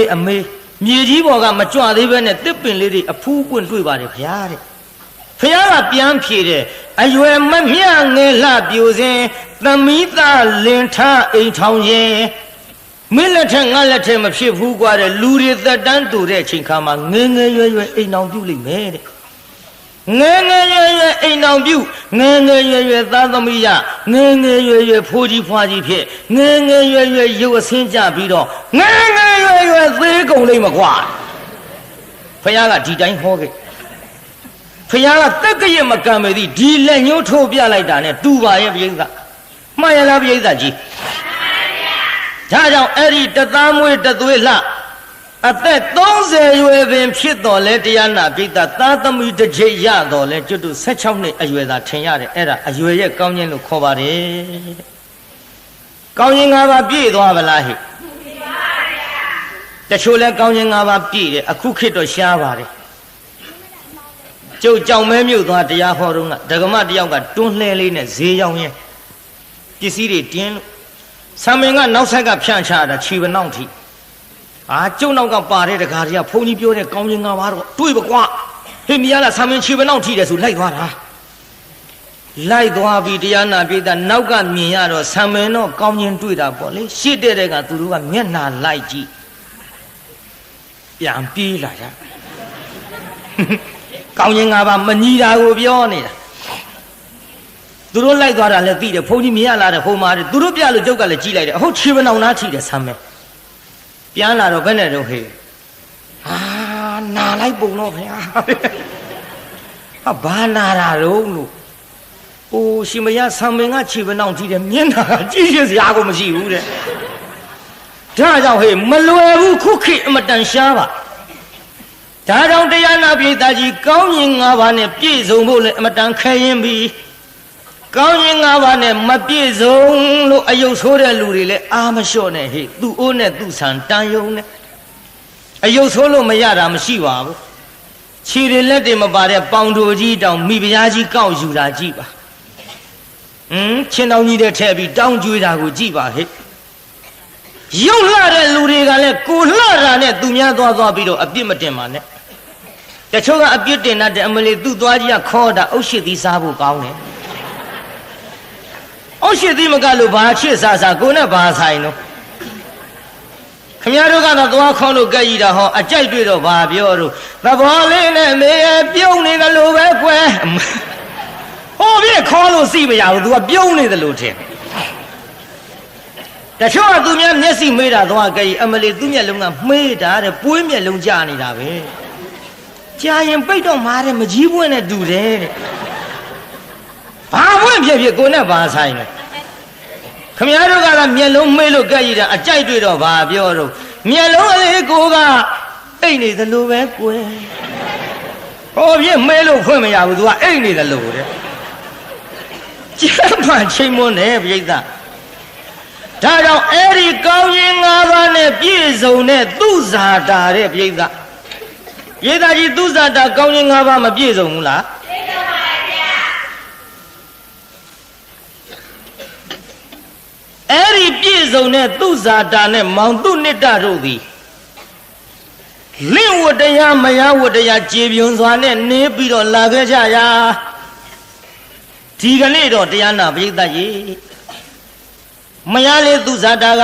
မြေကြီးပေါ်ကမကြွသေးပဲနဲ့တစ်ပင်လေးတွေအဖူးပွင့်တွေ့ပါတယ်ဗျာတဲ့ဖះကပြန်ဖြေတယ်အရွယ်မမျှငယ်လှပြိုစဉ်သမီးသားလင်ထအိမ်ထောင်ရင်မင်းလက်ထက်ငါလက်ထက်မဖြစ်ဘူးกว่าတဲ့လူတွေသက်တမ်းတူတဲ့အချိန်ခါမှာငယ်ရွယ်အိမ်အောင်ပြုလိမ့်မယ်တဲ့ငယ်ရွယ်အိမ်အောင်ပြုငယ်ရွယ်သားသမီးရငယ်ရွယ်ဖိုးကြီးဖွားကြီးဖြစ်ငယ်ရွယ်ရုပ်အဆင်းကြပြီးတော့ငယ်ရွယ်သေးကုန်လိမ့်မကွာဖះကဒီတိုင်းဟောခဲ့ဖះကတက်ကရမကံပေသည်ဒီလက်ညှိုးထိုးပြလိုက်တာနဲ့တူပါရဲ့ပြိဿမှန်ရလားပြိဿကြီးဒါကြောင့်အဲ့ဒီတသားမွေးတသွေးလှအသက်30ရွယ်ပင်ဖြစ်တော်လဲတရားနာပိဋကသားသမီးတစ်ကြိမ်ရတော်လဲကျွတ်တူ16နှစ်အရွယ်သာထင်ရတယ်အဲ့ဒါအရွယ်ရဲ့ကောင်းခြင်းလို့ခေါ်ပါတယ်ကောင်းခြင်း၅ပါးပြည့်သွားပါလားဟိတချို့လဲကောင်းခြင်း၅ပါးပြည့်တယ်အခုခေတ်တော့ရှားပါတယ် ကျုပ်ကြောင်မဲမြို့သွားတရားဟောတော့ကဒကမတယောက်ကတွန်းလှဲလေးနဲ့ဈေးရောက်ရင်ပစ္စည်းတွေတင်းလို့ဆံမင်ကနောက်ဆက်ကဖြန့်ချတာခြေပနှောက်ထိကျုပ်နောက်ကပါတဲ့တကားတွေကဘုန်းကြီးပြောတဲ့ကောင်းခြင်း၅ပါးတော့တွေးပကွာဟေ့မြလားဆံမင်ခြေပနှောက်ထိတယ်ဆိုလိုက်သွားတာလိုက်သွားပြီးတရားနာပိဋကနောက်ကမြင်ရတော့ဆံမင်တော့ကောင်းခြင်းတွေ့တာပေါ့လေရှေ့တဲ့ကသူတို့ကမျက်နှာလိုက်ကြည့်ပြန်ပြေးလာကြကောင်းခြင်း၅ပါးမညီတာကိုပြောနေတာသူတို့လိုက်သွားတာလည်းသိတယ်ဘုန်းကြီးမြင်ရလာတယ်ဟိုမှာသူတို့ပြလို့ကျုပ်ကလည်းကြည့်လိုက်တယ်အဟုတ်ခြေပနှောင်နာထိတယ်ဆမ်းမဲပြန်လာတော့ဘယ်နဲ့တော့ဟေးနာလိုက်ပုံတော့ခင်ဗျာဘာနာတာတော့လို့အိုးရှင်မရဆမ်းမင်ကခြေပနှောင်ထိတယ်မျက်နှာကြည့်ရစရာကိုမရှိဘူးတဲ့ဒါကြောင့်ဟေးမလွယ်ဘူးခုခေတ်အမတန်ရှားပါဒါကြောင့်တရားနာပိဋကကြီးကောင်းရင်၅ပါးနဲ့ပြည့်စုံဖို့လည်းအမတန်ခဲရင်ပြီးကောင်းရင်၅ပါးနဲ့မပြည့်စုံလို့အယုတ်ဆိုးတဲ့လူတွေလည်းအာမလျှော့နဲ့ဟေ့သူ့အိုးနဲ့သူ့ဆန်တန်ယုံနဲ့အယုတ်ဆိုးလို့မရတာမရှိပါဘူးခြေတွေလက်တွေမပါတဲ့ပေါင်တို့ကြီးတောင်မိဖုရားကြီးကောက်ယူတာကြည့်ပါချင်းတောင်ကြီးတဲ့ထည့်ပြီးတောင်းကျွေးတာကိုကြည့်ပါဟဲ့ရုပ်လှတဲ့လူတွေကလည်းကိုလှတာနဲ့သူများသွားပြီးတော့အပြစ်မတင်ပါနဲ့တချို့ကအပြစ်တင်တတ်တယ်အမလီသူ့သွားကြီးကခေါ်တာအုတ်ရှိသီးစားဖို့ကောင်းတယ်အုတ်ရှိသီးမကလို့ဘာချစ်စားကိုနဲ့ဘာဆိုင်တော့ခမရတို့ကတော့သွားခေါ်လို့ကြက်ကြီးတာဟောအကြိုက်တွေ့တော့ဘာပြောတော့သဘောလေးနဲ့မေပြုံးနေတယ်လို့ပဲကွယ်ဟောပြခေါ်လို့စီမရဘူး तू ကပြုံးနေတယ်လို့ထင်တချို့ကသူများမျက်စိမေးတာသွားကြည့်အမလီသူ့မျက်လုံးကမေးတာတဲ့ပွေးမျက်လုံးကြာနေတာပဲကြာရင်ပိတ်တော့မှာတဲ့မကြီးပွင့်နဲ့တူတယ်တဲ့ဘာပွင့်ဖြစ်ကိုနဲ့ဘာဆိုင်လဲခမရတို့ကတော့မျက်လုံးမေးလို့ကြည့်တာအကြိုက်တွေ့တော့ဘာပြောတော့မျက်လုံးလေးကိုကအိတ်နေသလိုပဲကွယ်ဟောပြမေးလို့ဖွင့်မရဘူး तू ကအိတ်နေသလိုတဲ့ကျမ်းမှချိန်မွန်းတယ်ပြိဿဒါကြောင့်အဲ့ဒီကောင်းခြင်း၅ပါးနဲ့ပြည့်စုံတဲ့သူဇာတာတဲ့ပြိဿကြီးသူဇာတာကောင်းခြင်း၅ပါးမပြည့်စုံဘူးလားပြည့်စုံပါဗျာအဲ့ဒီပြည့်စုံတဲ့သူဇာတာနဲ့မောင်သူနိတ္တတို့သည်လင့်ဝတ္တရားမယဝတ္တရားကြေပြွန်စွာနဲ့နေပြီးတော့လာခဲ့ကြရာဒီကနေ့တော့တရားနာပြိဿကြီးမရလေသူဇာတာက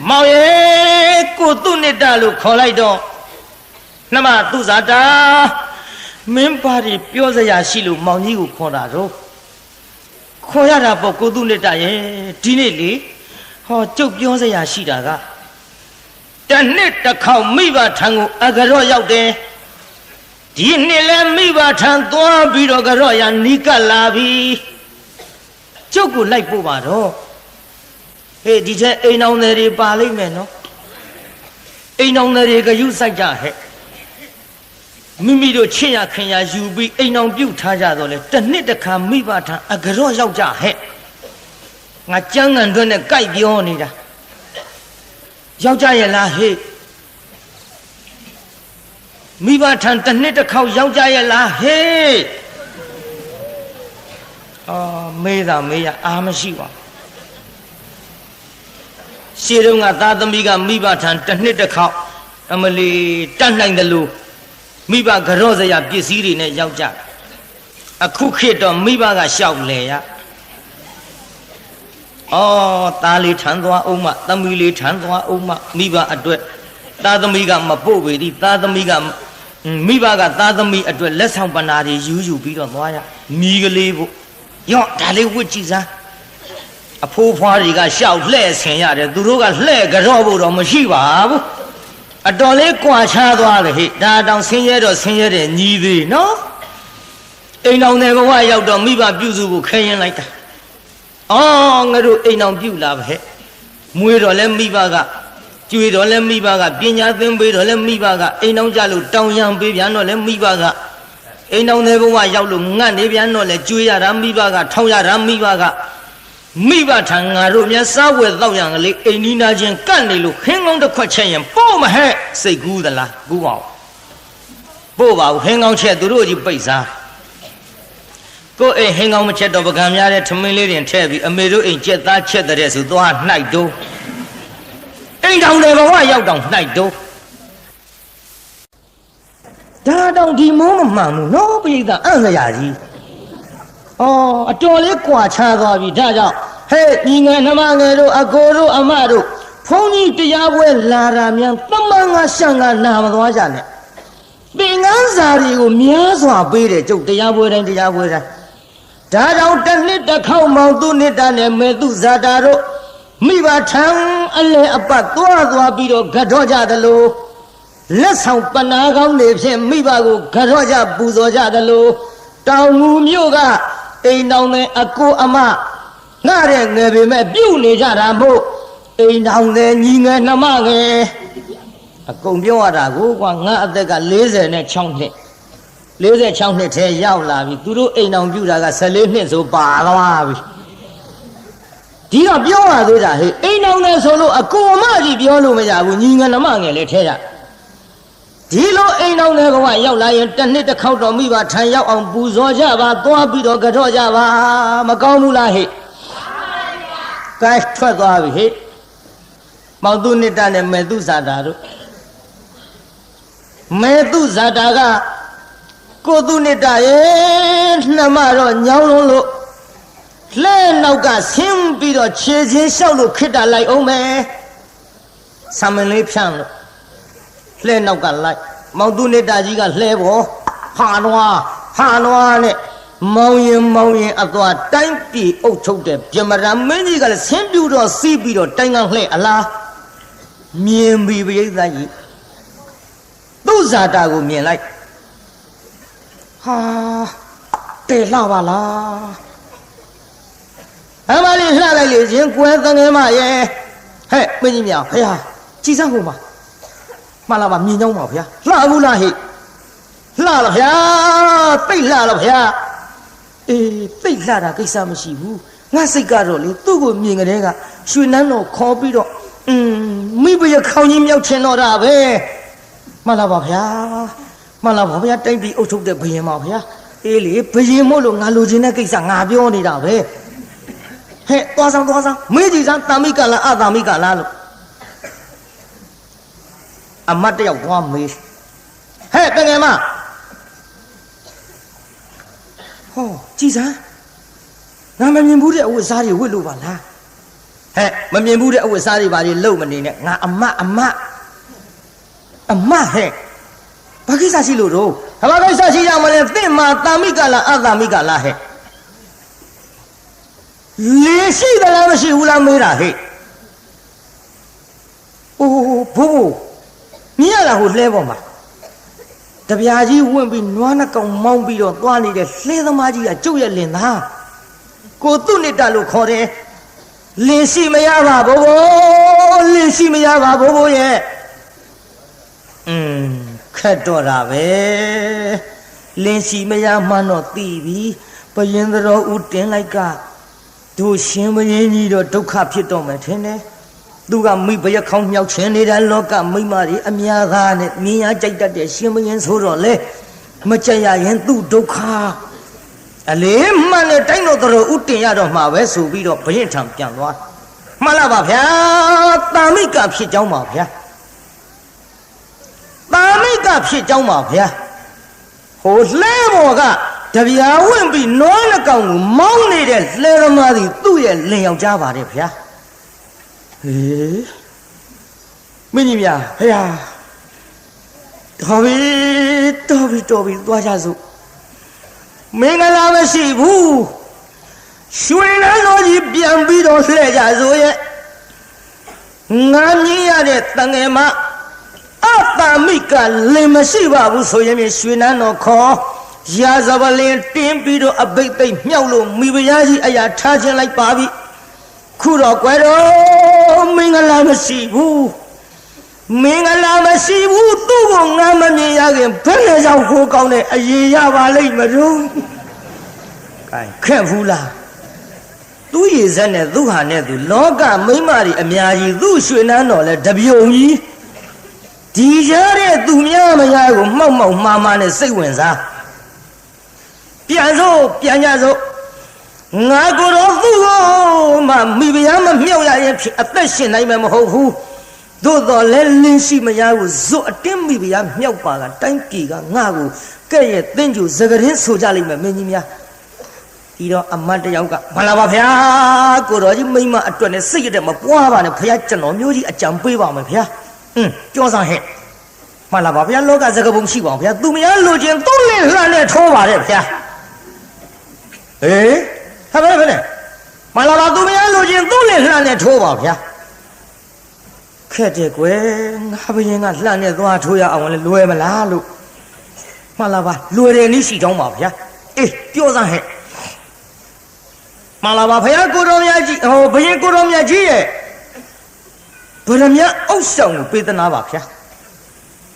မောင်ရဲ့ကိုသူနိတ္တလို့ခေါ်လိုက်တော့နှမသူဇာတာမင်းပါရီပြောစရာရှိလို့မောင်ကြီးကိုခေါ်တာတော့ခေါ်ရတာပေါ့ကိုသူနိတ္တရဲ့ဒီနေ့လေဟောကျုပ်ပြောစရာရှိတာကတစ်နှစ်တစ်ခေါက်မိဘထံကိုအကြရော့ရောက်တယ်ဒီနှစ်လဲမိဘထံသွားပြီးတော့ကြရော့ရနီးကပ်လာပြီကျုပ်ကိုလိုက်ပို့ပါတော့ဟေးဒီချက်အိမ်အောင်တွေပါလိမ့်မယ်နော်အိမ်အောင်တွေကယူဆိုင်ကြဟဲ့မိမိတို့ချစ်ရခင်ရယူပြီးအိမ်အောင်ပြုတ်ထားကြတော့လေတစ်နှစ်တစ်ခါမိဘထံအကြော့ရောက်ကြဟဲ့ငါကျန်းကန်တွင်းနဲ့ကြိုက်ပြောနေတာရောက်ကြရဲ့လားဟေးမိဘထံတစ်နှစ်တစ်ခေါက်ရောက်ကြရဲ့လားဟေးမေးတာမေးရအားမရှိပါရှေးတုန်းကသားသမီးကမိဘထံတစ်နှစ်တစ်ခေါက်အမလီတတ်နိုင်တယ်လို့မိဘကြော့စရာပစ္စည်းတွေနဲ့ရောက်ကြအခုခေတ်တော့မိဘကရှောက်လေရသားလေးထမ်းသွားအောင်မသမီးလေးထမ်းသွားအောင်မမိဘအတွက်သားသမီးကမပို့ပေသည်သားသမီးကမိဘကသားသမီးအတွက်လက်ဆောင်ပဏာတွေယူပြီးတော့သွားရမိကလေးဖို့ရော့ဒါလေးဝတ်ကြည့်စမ်းအဖိုးဖွားတွေကရှောက်လှဲ့ဆင်ရတယ်သူတို့ကလှဲ့ကြော့ဖို့တော့မရှိပါဘူးအတော်လေးကြွာချသွားတယ်ဟဲ့ဒါတောင်ဆင်းရဲတော့ဆင်းရဲတယ်ညီသေးနော်အိမ်တော်တဲ့ဘဝရောက်တော့မိဘပြုစုဖို့ခဲရင်လိုက်တာငါတို့အိမ်တော်ပြုလာပဲမွေးတော့လဲမိဘကကျွေးတော့လဲမိဘကပညာသင်ပေးတော့လဲမိဘကအိမ်တော်ကြလို့တောင်းရန်ပေးပြန်တော့လဲမိဘကအိမ်တော်တဲ့ဘဝရောက်လို့ငတ်နေပြန်တော့လဲကျွေးရတာမိဘကထောင်းရတာမိဘကမိဘထံငါတို့များစားဝယ်တော့ရံကလေးအိမ်နီးနာချင်းကတ်နေလို့ခင်းကောင်းတစ်ခွက်ချက်ရင်ပို့မဟဲ့စိတ်ကူးသလားကူးအောင် ပို့ပါဘူးဟင်းကောင်းချက်သူတို့ကြီးပိတ်စားကိုအိမ်ဟင်းကောင်းမချက်တော့ပကံများတဲ့ထမင်းလေးတွေထည့်ပြီးအမေတို့အိမ်ကြက်သားချက်တဲ့ဆိုသွားနှိုက်တိုးအိမ်တောင်တယ်ဘဝရောက်တောင်နှိုက်တိုးဒါတောင်ဒီမိုးမမှန်ဘူးနော်ပိဋကအံ့စရာကြီးအတော်လေးကွာခြားသွားပြီဒါကြောင့်ဟဲ့ညီငယ်နှမငယ်တို့အကိုတို့အမတို့ဘုန်းကြီးတရားပွဲလာတာမြန်သမန်ငါရှံငါနာမသွားကြနဲ့သင်္ကန်းစာတွေကိုများစွာပေးတယ်ကျုပ်တရားပွဲတိုင်းတရားပွဲတိုင်းဒါကြောင့်တစ်နှစ်တစ်ခေါက်မောင်သူနှစ်တာနဲ့မေသူဇာတာတို့မိဘထံအလဲအပတ်သွားပြီးတော့ဂတ်တော့ကြသလိုလက်ဆောင်ပနာကောင်းတွေဖြင့်မိဘကိုဂတ်တော့ကြပူဇော်ကြသလိုတောင်ငူမြို့ကအိမ်တော်နဲ့အကိုအမငှတဲ့ငယ်ပေမဲ့ပြုတ်နေကြတာမို့အိမ်တော်နဲ့ညီငယ်နှမငယ်အကုန်ပြောရတာကိုကွာငါအသက်က46နှစ်46နှစ်ထဲရောက်လာပြီသူတို့အိမ်တော်ပြုတာက14နှစ်ဆိုပါသွားပြီဒီတော့ပြောရသေးတာဟဲ့အိမ်တော်နဲ့ဆိုလို့အကိုအမကြီးပြောလို့မရဘူးညီငယ်နှမငယ်လည်းထဲရဒီလိုအိမ်တော်နဲ့ကရောက်လာရင်တစ်နှစ်တစ်ခေါက်တော့မိဘထံရောက်အောင်ပူဇော်ကြပါသွားပြီးတော့ကြော့ကြပါမကောင်းဘူးလားဟဲ့ကဲထွက်သွားပြီဟဲ့မောင်သူနှစ်တာနဲ့မေသူဇာတာတို့မေသူဇာတာကကိုသူနှစ်တာရဲ့နှမတော့ညောင်းလုံးလို့လဲနောက်ကဆင်းပြီးတော့ခြေချင်းလျှောက်လို့ခိတ္တလိုက်အောင်မယ်ဆံမင်းလေးဖြန့်လို့လဲနောက်ကလိုက်မောင်သူနေတာကြီးကလှဲပေါ်ဟာနွားနဲ့မောင်ရင်အသွားတိုင်းပြည်အုပ်ချုပ်တဲ့ပြမရမင်းကြီးကလည်းဆင်းပြူတော့စီးပြီးတော့တိုင်းကလှဲအလားမြင်ပြီးပိဋကကြီးသူ့ဇာတာကိုမြင်လိုက်ဟာတေလှပါလားအမလေးလှလိုက်လေရှင်ကွယ်သငယ်မရဲ့ဟဲ့မင်းကြီးမြောင်ဖေဟာကြည်စမ်းကုန်ပါမှန်လားပါမြင်ကြောင်းပါဗျာလှဘူးလားဟိလှလားဗျာတိတ်လှလားဗျာအေးတိတ်လှတာကိစ္စမရှိဘူးငါစိတ်ကတော့လေသူ့ကိုမြင်ကြတဲ့ကရွှေနန်းတော်ခေါ်ပြီးတော့မိဘရခေါင်းကြီးမြောက်ချင်တော့တာပဲမှန်လားပါဗျာတိုင်းပြည်အုပ်ချုပ်တဲ့ဘုရင်ပါဗျာအေးလေဘုရင်မို့လို့ငါလိုချင်တဲ့ကိစ္စငါပြောနေတာပဲဟဲ့သွားဆောင်မေးကြည့်စမ်းတာမိကလားအတာမိကလားလို့အမတ်တယောက်သွားမေးဟဲ့တငယ်မဟောကြည်စမ်းငါမမြင်ဘူးတဲ့အဝတ်စားတွေဝတ်လို့ပါလားဟဲ့မမြင်ဘူးတဲ့အဝတ်စားတွေဘာတွေလုံမနေနဲ့ငါအမဟဲ့ဘာကိစ္စရှိလို့တော့ဘာကိစ္စရှိကြမလဲသင်မှာတာမိကလားအတာမိကလားဟဲ့လေရှိသလားမရှိဘူးလားမေးတာဟဲ့အိုးဘိုးမြင်ရတာဟိုလှဲပေါ်မှာတပြာကြီးဝင့်ပြီးနွားနှကောင်မောင်းပြီးတော့သွားနေတဲ့လှဲသမားကြီးကကျုပ်ရဲ့လင်သားကိုသူ့နှစ်တလို့ခေါ်တယ်လင်ရှိမရပါဘိုးလင်ရှိမရပါဘိုးရဲ့ခက်တော့တာပဲလင်ရှိမရမှန်းတော့သိပြီဘယင်တော်ဦးတင်လိုက်ကတို့ရှင်ဘယင်ကြီးတော့ဒုက္ခဖြစ်တော့မယ်ထင်တယ်သူကမိဘရခေါင်းမြောက်ခြင်းနေတဲ့လောကမိမတွေအများသားနဲ့မြင်ရကြိုက်တတ်တဲ့ရှင်ဘရင်ဆိုတော့လေမကြရရင်သူ့ဒုက္ခအလေးမှန်နဲ့တိုင်းတော်ဥတင်ရတော့မှာပဲဆိုပြီးတော့ဘရင်ထံပြန်သွားမှန်လားပါဗျာတာမိကဖြစ်ကြောင်းပါဗျာတာမိကဖြစ်ကြောင်းပါဗျာဟိုလှဲပေါ်ကတပြားဝင်ပြီးနွားနှကောင်ကိုမောင်းနေတဲ့လှဲသမားကြီးသူ့ရဲ့လင်ယောက်ျားပါတယ်ဗျာဟေးမင်းကြီးများဖေဟာတော်ပြီသွားကြစို့မင်္ဂလာမရှိဘူးရွှေနန်းတော်ကြီးပြန်ပြီးတော့လှည့်ကြစို့ရဲ့ငါမြင်ရတဲ့တငယ်မအတာမိကလင်မရှိပါဘူးဆိုရင်ရွှေနန်းတော်ခေါ်ရာဇပလင်တင်းပြီးတော့အဘိတ်သိမ့်မြောက်လို့မိဖုရားကြီးအရာထားခြင်းလိုက်ပါပြီခုတော့ကွယ်တော့မင်္ဂလာမရှိဘူးသူ့ကိုငါမမြင်ရခင်ဘယ်နဲ့ကြောင့်ကိုကောင်းတဲ့အရေးရပါလိမ့်မလို့ခက်ဘူးလားသူ့ရည်စက်နဲ့သူ့ဟာနဲ့သူလောကမိမတွေအများကြီးသူ့ရွှေနန်းတော်လဲတပြုံကြီး ဒီရတဲ့သူများမရကိုမှောက်မှောက်မှားမှားနဲ့စိတ်ဝင်စားပြန်စို့ပြန်ကြစို့ငါကိုယ်တော်သူ့ကိုမှမိဖုရားမမြောက်ရရင်အသက်ရှင်နိုင်မှာမဟုတ်ဘူးသို့တော်လဲလင်းရှိမရကိုဇွတ်အတင်းမိဖုရားမြောက်ပါကတိုင်းပြည်ကငါကိုကဲ့ရဲ့တင်းကျူစကရင်ဆိုကြလိမ့်မယ်မင်းကြီးများဒီတော့အမတ်တယောက်ကမလာပါဗျာကိုတော်ကြီးမိမအတွက်နဲ့စိတ်ရတဲ့မပွားပါနဲ့ဖခင်ကျွန်တော်မျိုးကြီးအကြံပေးပါမယ်ဗျာကြောစမ်းဟဲ့မလာပါဗျာလောကစကပုံရှိပါဗျာသူမရလိုချင်သူ့လက်လှမ်းနဲ့ထိုးပါတယ်ဗျာဟေးဟာဘယ်နဲ့မလာပါသူမရလိုချင်သူ့လက်လှမ်းနဲ့ထိုးပါဗျာခက်တယ်ကွယ်ငါဘယင်ကလှမ်းနဲ့သွားထိုးရအောင်လဲလွယ်မလားလို့မလာပါလွယ်တယ်နည်းရှိတော့ပါဗျာအေးပြောစမ်းဟဲ့မလာပါဖခင်ကိုတော်မြတ်ကြီးဟိုဘယင်ကိုတော်မြတ်ကြီးရဲ့ဗရမ ्या အုပ်ဆောင်ကိုပေးသနာပါဗျာ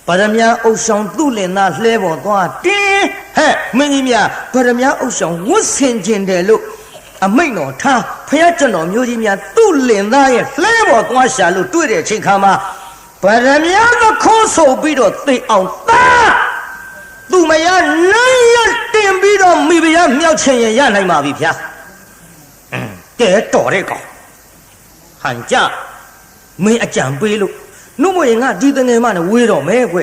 ဗရမ ्या အုပ်ဆောင်သူ့လင်သားလှဲပေါ်သွားတင်းဟဲ့မင်းကြီးများဗရမ ्या အုပ်ဆောင်ဝတ်ဆင်ခြင်းတယ်လို့အမိန့်တော်ထားဖခင်ကျွန်တော်မျိုးကြီးများသူ့လင်သားရဲ့လှဲပေါ်သွားရှာလို့တွေ့တဲ့အချိန်ခါမှာဗရမ ्या သခိုးဆိုပြီးတော့သိအောင်သားသူမရနိုင်ရတင်ပြီးတော့မိဖုရားမြောက်ချင်ရင်ရနိုင်ပါပြီဗျာကဲတော်တဲ့ကောင်ဟန်ကြမင်းအကြံပေးလို့နှုတ်မရင်ငါဒီတငယ်မနဲ့ဝေးတော့မဲကွ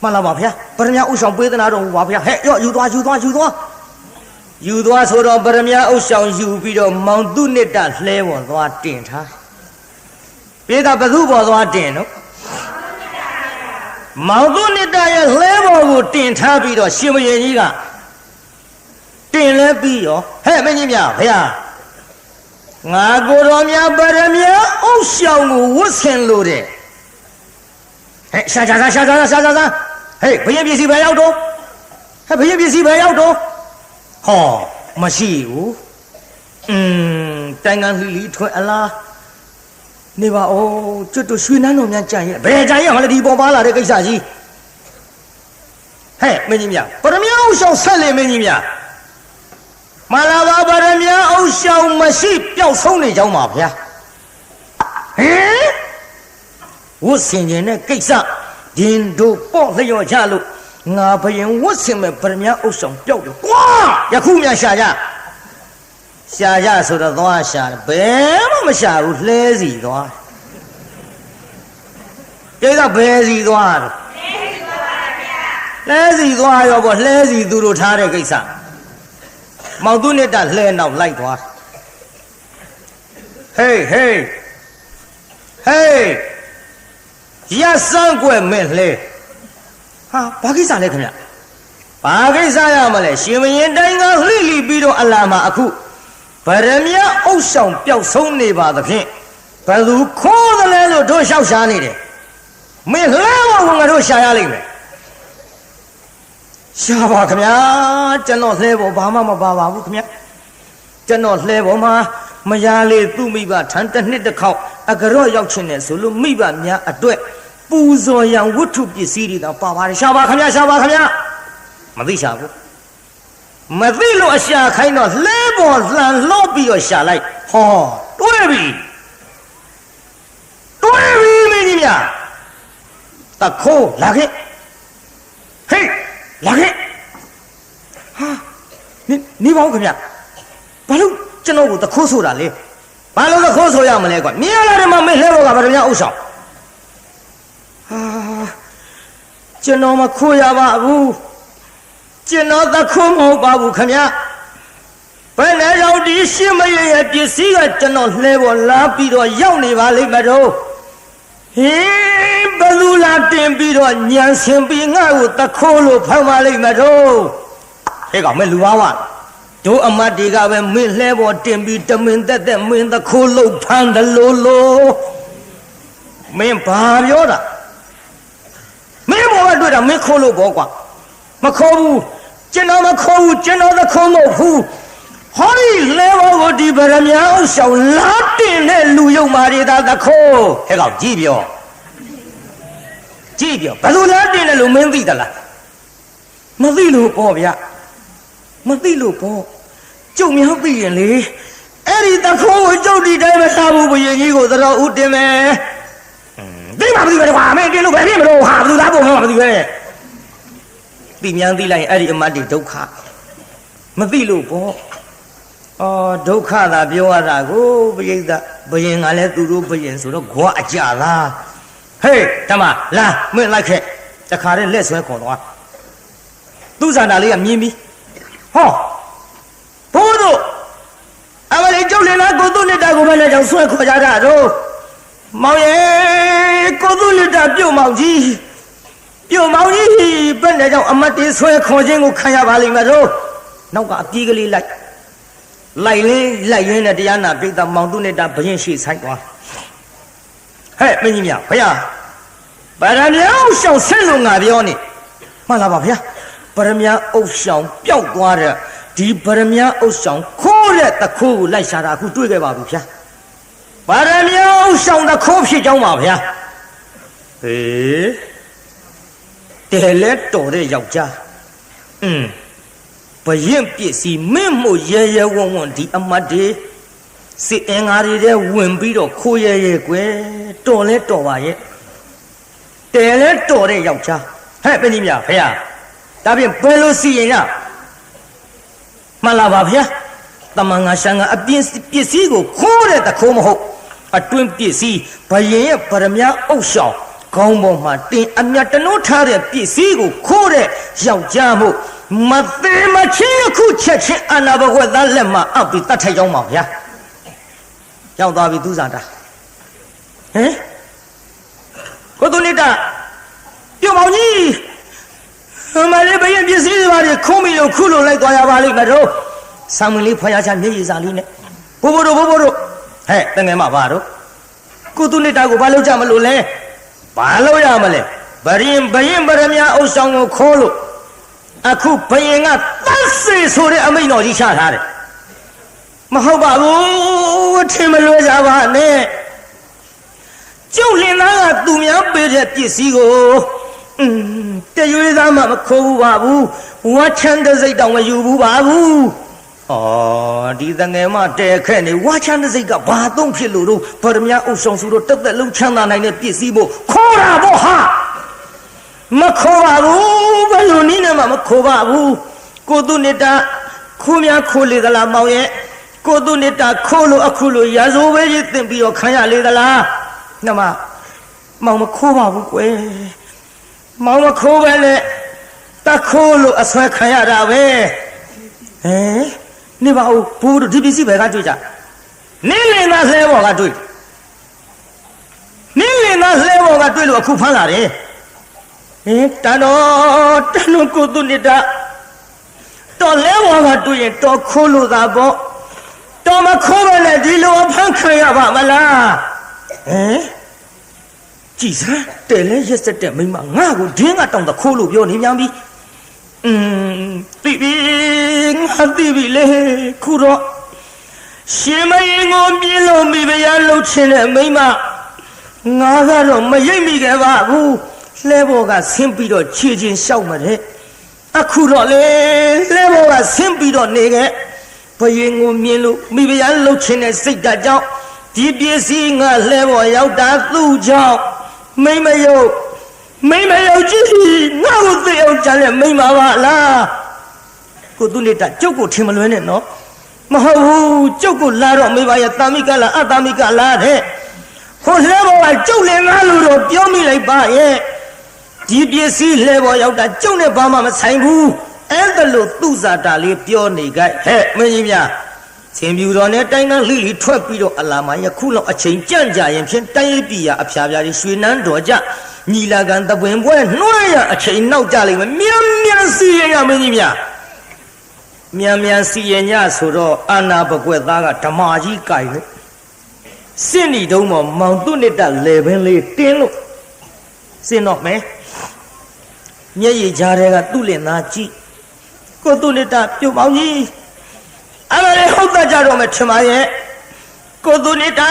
မှန်လားပါဗျာဗရမ ्या ဥဆောင်ပေးသနာတော်ဟူပါဗျာဟဲ့ရောယူသွားဆိုတော့ဗရမ ्या ဥဆောင်ယူပြီးတော့မောင်သူနစ်တလှဲပေါ်သွားတင်ထားပြေတာဘသူပေါ်သွားတင်နော်မောင်သူနစ်တရဲ့လှဲပေါ်ကိုတင်ထားပြီးတော့ရှင်မရင်ကြီးကတင်လဲပြီးရောဟဲ့မင်းကြီးများဗျာငါကိုတော်များဗရမ ्या အုပ်ဆောင်ကိုဝတ်ဆင်လို့တဲ့ဟဲ့ရှာဟေးဘယင်ပစ္စည်းပဲရောက်တော့ဟဲ့ဘယင်ပစ္စည်းပဲရောက်တော့ဟောမရှိဘူးတိုင်ငံလီထွက်အလားနေပါဦးကျွတ်တို့ရွှေနန်းတော်များကြံရဲ့ဘယ်ကြံရဲ့ဟောလေဒီပေါ်ပါလာတဲ့ကိစ္စကြီးဟဲ့မင်းကြီးများဗရမ ्या အုပ်ဆောင်ဆက်လေမင်းကြီးများမလာပါဗရမ ्या အုပ်ဆောင်မရှိပျောက်ဆုံးနေကြောင်းပါဗျာဟင်ဝတ်ဆင်ခြင်းနဲ့ကိစ္စဒင်တို့ပေါ့လျော်ကြလို့ငါဘယင်ဝတ်ဆင်မဲ့ဗရမ ्या အုပ်ဆောင်ပျောက်တယ်ကွာယခုမြရှာကြဆိုတော့သွားရှာဘယ်မှမရှာဘူးလှဲစီသွားကိစ္စဘယ်စီသွားတော့လှဲစီသွားရောပေါ့လှဲစီသူတို့ထားတဲ့ကိစ္စမောင်သူနဲ့တလှဲနောက်လိုက်သွားဟေးရစမ်းကွယ်မင်းလှဲဟာဘာကိစ္စလဲခင်ဗျဘာကိစ္စရမလဲရှင်မရင်တိုင်းကလှိလိပြီးတော့အလာမှာအခုဗရမ ्या အုပ်ဆောင်ပျောက်ဆုံးနေပါသဖြင့်ဘယ်သူခိုးသလဲလို့တို့လျှောက်ရှားနေတယ်မင်းလှဲဖို့ငါတို့ရှာရလိမ့်မယ်ရှာပါခင်ဗျာကျွန်တော်လှဲဖို့ဘာမှမပါပါဘူးခင်ဗျာကျွန်တော်လှဲဖို့မှာမရလေသူ့မိဘထန်တစ်နှစ်တစ်ခေါက်အကြရော့ရောက်ချင်တယ်ဆိုလို့မိဘများအတွက်ပူဇော်ရန်ဝတ္ထုပစ္စည်းတွေတော့ပါပါတယ်ရှာပါခင်ဗျာမသိရှာဘူးမသိလို့အရှာခိုင်းတော့လှဲပေါ်လှန်လို့ပြီးတော့ရှာလိုက်ဟောတွေးပြီမင်းကြီးများတခိုးလာခဲ့ဟေးလာခဲ့ဟာနေပါဦးခင်ဗျဘာလို့ကျွန်တော်ကိုတခိုးဆိုတာလဲဘာလို့တခိုးဆိုရမလဲကွာမြင်ရလာတယ်မမင်းလှဲပေါ်ကဗရမ ्या အုပ်ဆောင်ဟာကျွန်တော်မခိုးရပါဘူးကျွန်တော်တခိုးမဟုတ်ပါဘူးခင်ဗျဘယ်နဲ့ရောက်ဒီရှင်းမရရဲ့ပစ္စည်းကကျွန်တော်လှဲပေါ်လာပြီးတော့ရောက်နေပါလိမ့်မတော့ဟင်းဘလူလာတင်ပြီးတော့ညံဆင်ပြီးငါ့ကိုတခိုးလို့ဖမ်းပါလိမ့်မတော့ဟဲ့ကောင်မဲလူပါဝတို့အမတ်တွေကပဲမင်းလှဲပေါ်တင်ပြီးတမင်သက်မင်းတခိုးလို့ဖမ်းတယ်လို့မင်းဘာပြောတာမင်းဘောကတွေ့တာမင်းခိုးလို့ဘောကွာမခိုးဘူးကျွန်တော်မခိုးဘူးကျွန်တော်တခိုးမဟုတ်ဘူးဟောဒီလဲဘောကိုဒီဗရမ ्या အုပ်ဆောင်လာတင်တဲ့လူယုံမာတွေသာတခိုးဟဲ့ကောင်ကြည့်ပြောဘယ်လိုလာတင်တယ်လို့မင်းသိသလားမသိလို့ပေါ့ဗျာမသိလို့ပေါ့ကျုပ်များသိရင်လေအဲ့ဒီတခိုးကိုကျုပ်ဒီတိုင်းမထားဘူးဘုရင်ကြီးကိုတော်ဦးတင်မယ်သိ တင်းမှမသိပဲကွာမင်းတင်းလို့ပဲဖြစ်မလို့ဟာဘယ်သူသားပုံမှမသိပဲတိမြန်းသိလိုက်အဲ့ဒီအမတ်တွေဒုက္ခမသိလို့ပေါ့အော်ဒုက္ခသာပြောရတာကိုပရိသတ်ဘယင်ကလည်းသူတို့ဘယင်ဆိုတော့ခွာအကြလားဟေးဓမ္မလာမင်းလိုက်ခဲ့တခါတည်းလက်ဆွဲခေါ်သွားသူ့ဇာတာလေးကမြင်ပြီဟောဘိုးတို့အမလေးကျုပ်လည်းလားကိုသူ့လက်တာကိုပဲလည်းကြောင့်ဆွဲခေါ်ကြတာတော့မောင်ရဲ့ကိုသူ့လက်တာပြုတ်မောင်ကြီးဘယ်နဲ့ကြောင့်အမတ်တေးဆွဲခေါ်ခြင်းကိုခံရပါလိမ့်မယ်တော့နောက်ကအပြေးကလေးလိုက်ရင်းနဲ့တရားနာပိဿမောင်သူ့လက်တာဘရင်ရှိဆိုင်သွားဟဲ့မင်းကြီးမြဘုရားဗရမ ्या အုပ်ဆောင်ဆက်လို့ငါပြောနေမှန်လားပါဗျာဗရမ ्या အုပ်ဆောင်ပျောက်သွားတဲ့ဒီဗရမ ्या အုပ်ဆောင်ခိုးတဲ့တခိုးကိုလိုက်ရှာတာအခုတွေ့ခဲ့ပါပြီဗျာဗရမ ्या အုပ်ဆောင်တခိုးဖြစ်ကြောင်းပါဗျာဟေးတယ်လဲတော်တဲ့ယောက်ျားဘရင်ပစ္စည်းမင်းမို့ရဲဝံ့ဒီအမတ်တွေစစ်အင်္ဂါတွေထဲဝင်ပြီးတော့ခိုးရဲကွယ်တော်လဲတော်ပါရဲ့တယ်လဲတော်တဲ့ယောက်ျားဟဲ့ပင်ကြီးများဖေဟာဒါဖြင့်ဘယ်လိုစီရင်ရမှန်လားပါဗျာတမန်ငါရှန်ကအပြင်းပစ္စည်းကိုခိုးတဲ့တခိုးမဟုတ်အတွင်းပစ္စည်းဘရင်ရဲ့ဗရမ ्या အုပ်ဆောင်ခေါင်းပေါ်မှာတင်အမြတ်တနိုးထားတဲ့ပစ္စည်းကိုခိုးတဲ့ယောက်ျားမို့မသေးမချင်းအခုချက်ချင်းအနာဘကွက်သားလက်မှာအပ်ပြီးတတ်ထိုက်ကြောင်းပါဗျာရောက်သွားပြီသူစားတာဟင်ကိုသူနေတာပြုံမောင်ကြီးမလေးဘရင်ပစ္စည်းတွေပါလေခုံးပြီးလို့ခုလို့လိုက်သွားရပါလိမ့်မယ်တော့ဆောင်းမလေးဖွာရချမျက်ရည်စာလေးနဲ့ဘိုးတို့ဟဲ့တငယ်မပါတော့ကိုသူနေတာကိုဘာလုပ်ကြမလို့လဲဘာလုပ်ရမလဲဘရင်ဗရမ ्या အုပ်ဆောင်ကိုခေါ်လို့အခုဘယင်ကတတ်စေဆိုတဲ့အမိန့်တော်ကြီးချထားတယ်မဟုတ်ပါဘူးထင်မလွဲကြပါနဲ့ကျုပ်လင်သားကသူများပေးတဲ့ပစ္စည်းကိုတရွေးသားမှမခိုးဘူးပါဘူးဝါချမ်းတဲ့စိတ်တောင်မယူဘူးပါဘူးဩဒီတငယ်မတဲခက်နေဝါချမ်းတဲ့စိတ်ကဘာသုံးဖြစ်လို့တော့ဗရမ ्या အုပ်ဆောင်ဆိုတော့တက်တက်လုံးချမ်းသာနိုင်တဲ့ပစ္စည်းမို့ခေါ်တာပေါ့ဟာမခိုးပါဘူးဘယ်လိုနည်းနဲ့မှမခိုးပါဘူးကိုသူနေတာခိုးများခိုးလေသလားမောင်ရဲ့ကိုသူနေတာခိုးလို့အခုလို့ရာဇိုးပဲရည်တင်ပြီးတော့ခံရလေသလားနှမမောင်မခိုးပါဘူးကွယ်မောင်မခိုးပဲနဲ့တခိုးလို့အဆွဲခံရတာပဲဟမ်နေပါဦးဘိုးတို့ဒီပစ္စည်းပဲကတွေ့ကြနင်းလင်သားလှဲပေါ်ကတွေ့လို့အခုဖမ်းလာတယ်တန်တော်ကိုသူနေတာတော်လဲဝါကတွေ့ရင်တော်ခိုးလို့သာပေါ့တော်မခိုးပဲနဲ့ဒီလိုဖမ်းခံရပါမလားကြည်စမ်းတယ်လဲရက်စက်တဲ့မိမငါ့ကိုဒင်းကတောင်တခိုးလို့ပြောနေမြန်ပြီသိပြီငါသိပြီလေခုတော့ရှင်မင်းကိုပြင်းလို့မိဖုရားလှုပ်ချင်တဲ့မိမငါကတော့မရိပ်မိခဲ့ပါဘူးလဲဘောကဆင်းပြီးတော့ခြေချင်းလျှောက်မတဲ့အခုတော့လေလဲဘောကဆင်းပြီးတော့နေခဲ့ဘယင်ကိုမြင်လို့မိဖုရားလှုပ်ချင်တဲ့စိတ်ဓာတ်ကြောင့်ဒီပစ္စည်းငါလဲဘောရောက်တာသူ့ကြောင့်မိမယုတ်ကြည့်ငါ့ကိုသိအောင်ကြတယ်မိမပါလားကိုသူနေတာကျုပ်ကိုထင်မလွဲနဲ့နော်မဟုတ်ဘူးကျုပ်ကိုလာတော့မိဘရဲ့တာမိကလားအတာမိကလားတဲ့ဟိုလဲဘောကကျုပ်လည်းငါလို့တော့ပြောမိလိုက်ပါရဲ့ဒီပစ္စည်းလဲဘောရောက်တာကျုပ်နဲ့ဘာမှမဆိုင်ဘူးအဲ့ဒါလို့သူ့စာတာလေးပြောနေကြဟဲ့မင်းကြီးများချင်းပြူတော်နဲ့တိုင်းကန်းလှိထွက်ပြီးတော့အလာမယခုလောက်အချိန်ကြန့်ကြရင်ဖြင့်တိုင်းရပြည်ရအဖျားပြားကြီးရွှေနန်းတော်ကြညီလာခံတပွင်ပွဲနှွှဲရအချိန်နောက်ကြလိမ့်မယ်မြန်စီရင်ရမင်းကြီးများမြန်စီရင်ညဆိုတော့အာနာဘကွက်သားကဓမ္မကြီးကြိုင်လို့စစ်နီတုံးမောင်သူ့နှစ်တလေပင်လေးတင်းလို့စင်တော့မယ်မျက်ရည်ကြားထဲကသူ့လင်သားကြည့်ကိုသူ့နှစ်တပြုတ်ပေါင်းကြီးအဲ့ဒါလေဟုတ်သားကြတော့မယ်ထင်ပါရဲ့ကိုသူနှစ်တ